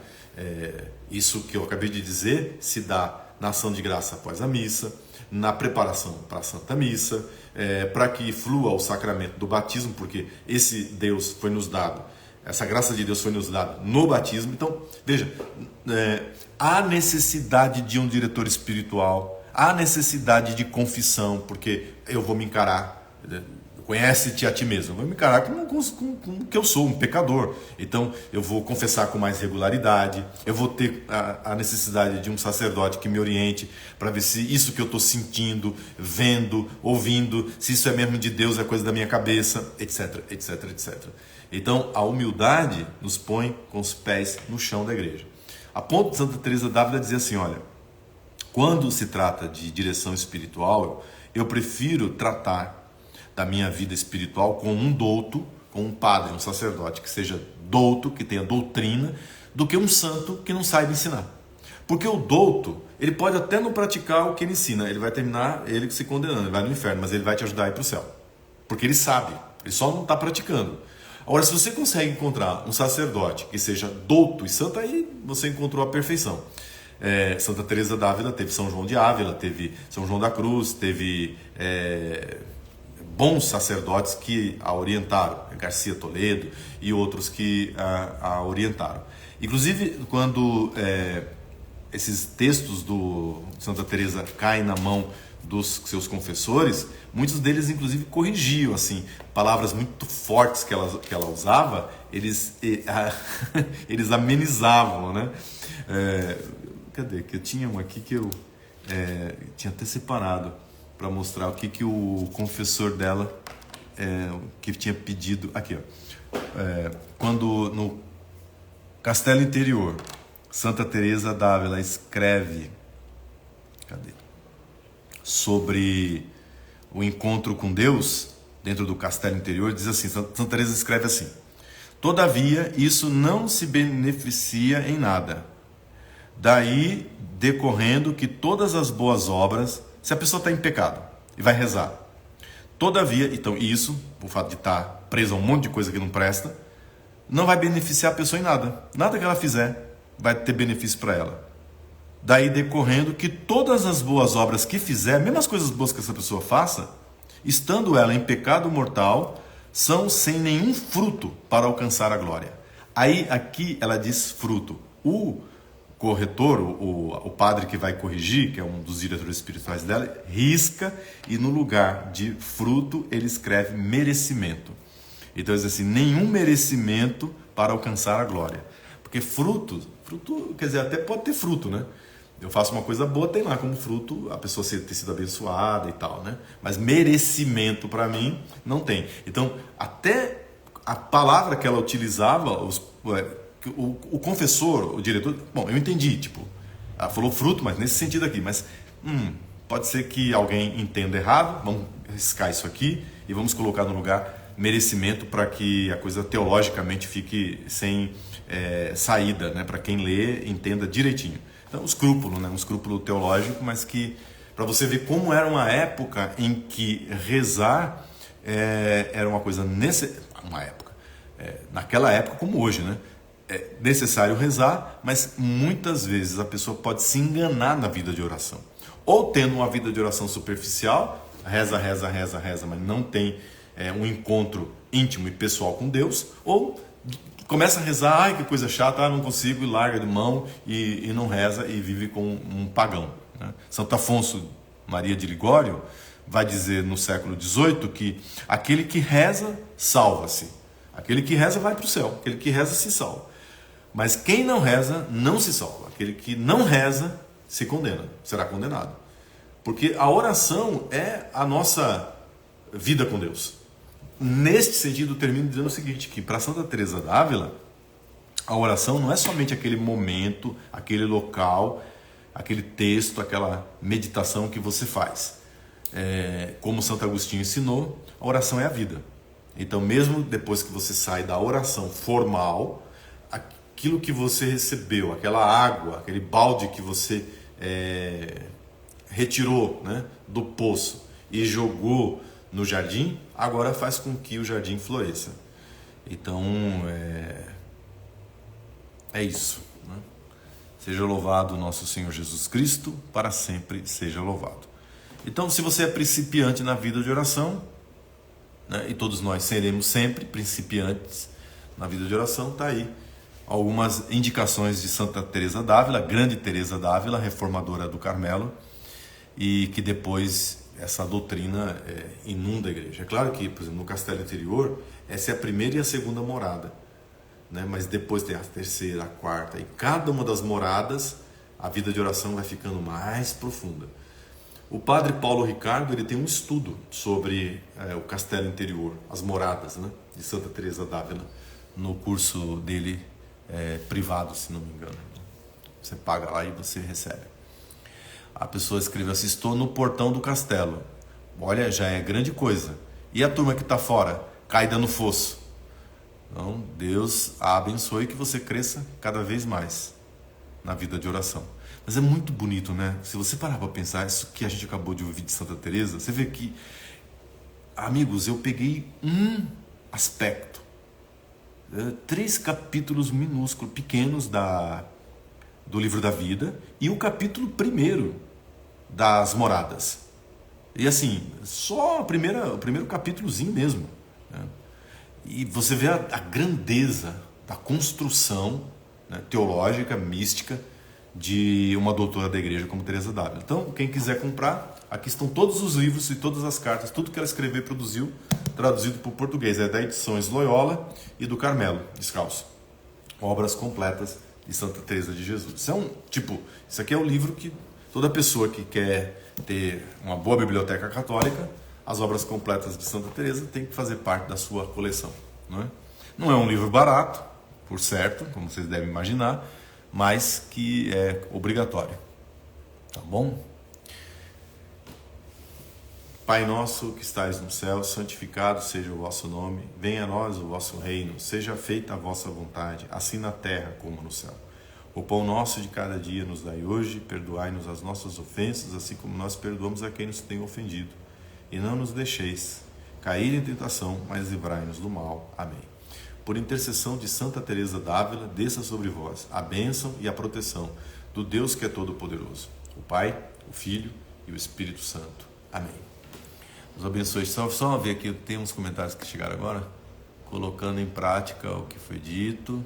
Isso que eu acabei de dizer se dá na ação de graça após a missa, na preparação para a Santa Missa, para que flua o sacramento do batismo, porque esse Deus foi nos dado, essa graça de Deus foi nos dada no batismo. Então, veja, há necessidade de um diretor espiritual, há necessidade de confissão, porque eu vou me encarar, conhece-te a ti mesmo, eu vou me encarar como que eu sou, um pecador. Então eu vou confessar com mais regularidade, eu vou ter a necessidade de um sacerdote que me oriente para ver se isso que eu estou sentindo, vendo, ouvindo, se isso é mesmo de Deus, é coisa da minha cabeça, etc, etc, etc. Então a humildade nos põe com os pés no chão da igreja. A ponto de Santa Teresa d'Ávila dizer assim, olha, quando se trata de direção espiritual, eu prefiro tratar da minha vida espiritual com um douto, com um padre, um sacerdote que seja douto, que tenha doutrina, do que um santo que não saiba ensinar. Porque o douto, ele pode até não praticar o que ele ensina, ele vai terminar ele se condenando, ele vai no inferno, mas ele vai te ajudar a ir para o céu. Porque ele sabe, ele só não está praticando. Agora, se você consegue encontrar um sacerdote que seja douto e santo, aí você encontrou a perfeição. Santa Teresa d'Ávila teve São João de Ávila, teve São João da Cruz, teve bons sacerdotes que a orientaram, Garcia Toledo e outros que a orientaram. Inclusive, quando esses textos do Santa Teresa caem na mão dos seus confessores, muitos deles inclusive corrigiam, assim, palavras muito fortes que ela usava, eles amenizavam, né? Cadê? Que eu tinha um aqui que eu tinha até separado para mostrar o que o confessor dela que tinha pedido. Aqui, ó. Quando no Castelo Interior, Santa Teresa d'Ávila escreve, sobre o encontro com Deus dentro do Castelo Interior, diz assim, Santa Teresa escreve assim: todavia isso não se beneficia em nada, daí decorrendo que todas as boas obras, se a pessoa está em pecado e vai rezar, todavia, então isso, o fato de estar preso a um monte de coisa que não presta, não vai beneficiar a pessoa em nada. Nada que ela fizer vai ter benefício para ela. Daí decorrendo que todas as boas obras que fizer, mesmo as coisas boas que essa pessoa faça, estando ela em pecado mortal, são sem nenhum fruto para alcançar a glória. Aí aqui ela diz fruto. O corretor, o padre que vai corrigir, que é um dos diretores espirituais dela, risca e no lugar de fruto ele escreve merecimento. Então diz assim, nenhum merecimento para alcançar a glória. Porque fruto, quer dizer, até pode ter fruto, né? Eu faço uma coisa boa, tem lá como fruto a pessoa ter sido abençoada e tal, né? Mas merecimento para mim não tem. Então, até a palavra que ela utilizava, o confessor, o diretor, bom, eu entendi, tipo, ela falou fruto, mas nesse sentido aqui, mas pode ser que alguém entenda errado, vamos riscar isso aqui e vamos colocar no lugar merecimento para que a coisa teologicamente fique sem saída, né? Para quem lê, entenda direitinho. Então, um escrúpulo, né? Um escrúpulo teológico, mas que para você ver como era uma época em que rezar era uma coisa naquela época como hoje, né? É necessário rezar, mas muitas vezes a pessoa pode se enganar na vida de oração. Ou tendo uma vida de oração superficial, reza, mas não tem um encontro íntimo e pessoal com Deus, ou começa a rezar, ai que coisa chata, não consigo, e larga de mão e não reza e vive com um pagão, né? Santo Afonso Maria de Ligório vai dizer no século XVIII que aquele que reza salva-se, aquele que reza vai para o céu, aquele que reza se salva, mas quem não reza não se salva, aquele que não reza se condena, será condenado, porque a oração é a nossa vida com Deus. Neste sentido, eu termino dizendo o seguinte, que para Santa Teresa d'Ávila, a oração não é somente aquele momento, aquele local, aquele texto, aquela meditação que você faz. Como Santo Agostinho ensinou, a oração é a vida. Então, mesmo depois que você sai da oração formal, aquilo que você recebeu, aquela água, aquele balde que você retirou, né, do poço e jogou no jardim, agora faz com que o jardim floresça. Então, é isso, né? Seja louvado nosso Senhor Jesus Cristo, para sempre seja louvado. Então, se você é principiante na vida de oração, né, e todos nós seremos sempre principiantes na vida de oração, está aí algumas indicações de Santa Teresa d'Ávila, grande Teresa d'Ávila, reformadora do Carmelo, e que depois essa doutrina inunda a igreja. É claro que, por exemplo, no Castelo Interior, essa é a primeira e a segunda morada, né? Mas depois tem a terceira, a quarta, e cada uma das moradas, a vida de oração vai ficando mais profunda. O padre Paulo Ricardo, ele tem um estudo sobre o Castelo Interior, as moradas, né, de Santa Teresa d'Ávila, no curso dele privado, se não me engano. Você paga lá e você recebe. A pessoa escreveu assim: estou no portão do castelo. Olha, já é grande coisa. E a turma que está fora? Caída no fosso. Então, Deus a abençoe, que você cresça cada vez mais na vida de oração. Mas é muito bonito, né? Se você parar para pensar, isso que a gente acabou de ouvir de Santa Teresa, você vê que, amigos, eu peguei um aspecto 3 capítulos minúsculos, pequenos do livro da vida e o capítulo 1 das moradas. E assim, só o primeiro capítulozinho mesmo, né? E você vê a grandeza da construção, né, teológica, mística de uma doutora da igreja como Teresa d'Ávila. Então, quem quiser comprar, aqui estão todos os livros e todas as cartas, tudo que ela escreveu e produziu, traduzido para o português. É da Edições Loyola e do Carmelo Descalço. Obras completas de Santa Teresa de Jesus. Isso aqui é o livro que toda pessoa que quer ter uma boa biblioteca católica, as obras completas de Santa Teresa tem que fazer parte da sua coleção. Não é um livro barato, por certo, como vocês devem imaginar, mas que é obrigatório. Tá bom? Pai nosso que estais no céu, santificado seja o vosso nome, venha a nós o vosso reino, seja feita a vossa vontade, assim na terra como no céu. O pão nosso de cada dia nos dai hoje, perdoai-nos as nossas ofensas, assim como nós perdoamos a quem nos tem ofendido. E não nos deixeis cair em tentação, mas livrai-nos do mal. Amém. Por intercessão de Santa Teresa d'Ávila, desça sobre vós a bênção e a proteção do Deus que é todo-poderoso, o Pai, o Filho e o Espírito Santo. Amém. Deus abençoe. Só ver aqui, tem uns comentários que chegaram agora, colocando em prática o que foi dito.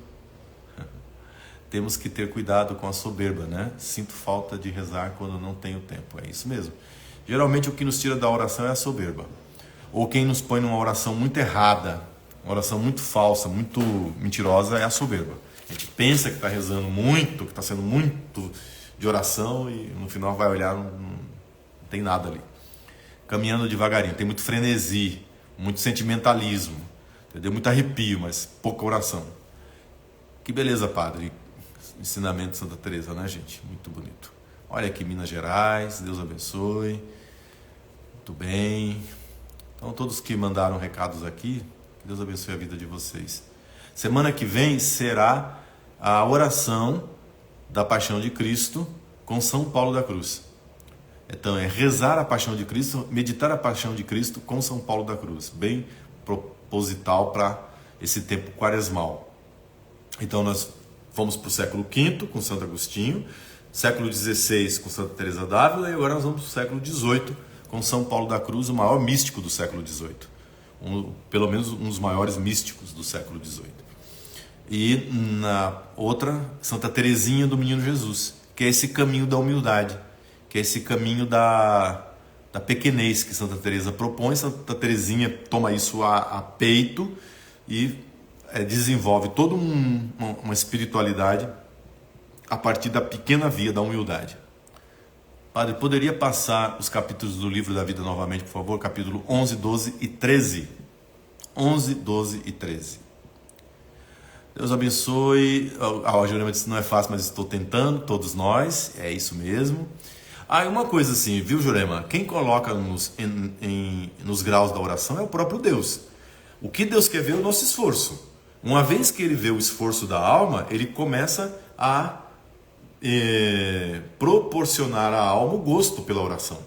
Temos que ter cuidado com a soberba, né? Sinto falta de rezar quando não tenho tempo. É isso mesmo. Geralmente o que nos tira da oração é a soberba. Ou quem nos põe numa oração muito errada, uma oração muito falsa, muito mentirosa, é a soberba. A gente pensa que está rezando muito, que está sendo muito de oração e no final vai olhar, não tem nada ali. Caminhando devagarinho, tem muito frenesi, muito sentimentalismo, entendeu? Muito arrepio, mas pouca oração. Que beleza, padre. Ensinamento de Santa Teresa, né, gente? Muito bonito. Olha aqui, Minas Gerais, Deus abençoe. Muito bem. Então, todos que mandaram recados aqui, que Deus abençoe a vida de vocês. Semana que vem será a oração da Paixão de Cristo com São Paulo da Cruz. Então, é rezar a Paixão de Cristo, meditar a Paixão de Cristo com São Paulo da Cruz. Bem proposital para esse tempo quaresmal. Então, nós fomos para o século V com Santo Agostinho, século XVI com Santa Teresa d'Ávila e agora nós vamos para o século XVIII com São Paulo da Cruz, o maior místico do século XVIII. Pelo menos um dos maiores místicos do século XVIII. E na outra, Santa Teresinha do Menino Jesus, que é esse caminho da humildade, que é esse caminho da pequenez que Santa Teresa propõe. Santa Teresinha toma isso a peito e desenvolve toda uma espiritualidade a partir da pequena via da humildade. Padre, poderia passar os capítulos do livro da vida novamente, por favor? Capítulo 11, 12 e 13. 11, 12 e 13. Deus abençoe. A Jurema disse, não é fácil, mas estou tentando, todos nós, é isso mesmo. E uma coisa assim, viu, Jurema? Quem coloca nos graus da oração é o próprio Deus. O que Deus quer ver é o nosso esforço. Uma vez que ele vê o esforço da alma, ele começa a proporcionar à alma o gosto pela oração.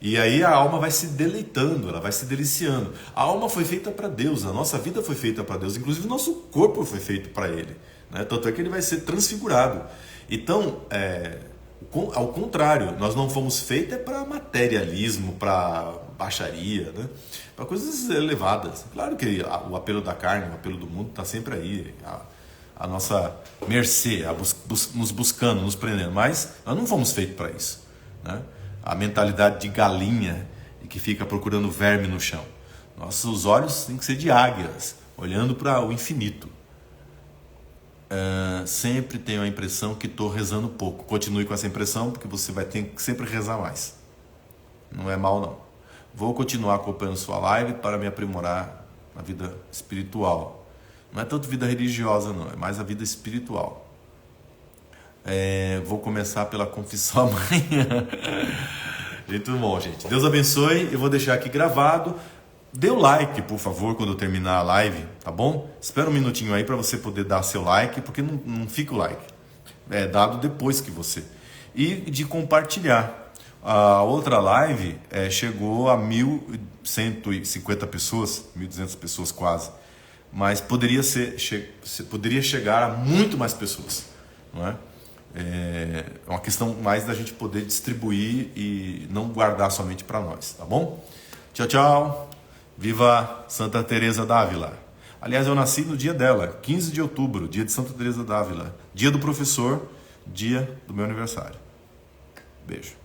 E aí a alma vai se deleitando, ela vai se deliciando. A alma foi feita para Deus, a nossa vida foi feita para Deus, inclusive o nosso corpo foi feito para Ele, né? Tanto é que ele vai ser transfigurado. Então, ao contrário, nós não fomos feitos para materialismo, para baixaria, né? Para coisas elevadas. Claro que o apelo da carne, o apelo do mundo está sempre aí, a nossa mercê, nos buscando, nos prendendo, mas nós não fomos feitos para isso, né? A mentalidade de galinha e que fica procurando verme no chão. Nossos olhos têm que ser de águias, olhando para o infinito. Sempre tenho a impressão que estou rezando pouco. Continue com essa impressão, porque você vai ter que sempre rezar mais. Não é mal, não. Vou continuar acompanhando sua live para me aprimorar na vida espiritual. Não é tanto vida religiosa, não. É mais a vida espiritual. Vou começar pela confissão amanhã. Muito bom, gente. Deus abençoe. Eu vou deixar aqui gravado. Dê o like, por favor, quando eu terminar a live, tá bom? Espera um minutinho aí para você poder dar seu like, porque não fica o like. É dado depois que você. E de compartilhar. A outra live chegou a 1.150 pessoas, 1.200 pessoas quase. mas poderia chegar a muito mais pessoas, não é? É uma questão mais da gente poder distribuir e não guardar somente para nós, tá bom? Tchau, tchau. Viva Santa Teresa d'Ávila. Aliás, eu nasci no dia dela, 15 de outubro, dia de Santa Teresa d'Ávila, dia do professor, dia do meu aniversário. Beijo.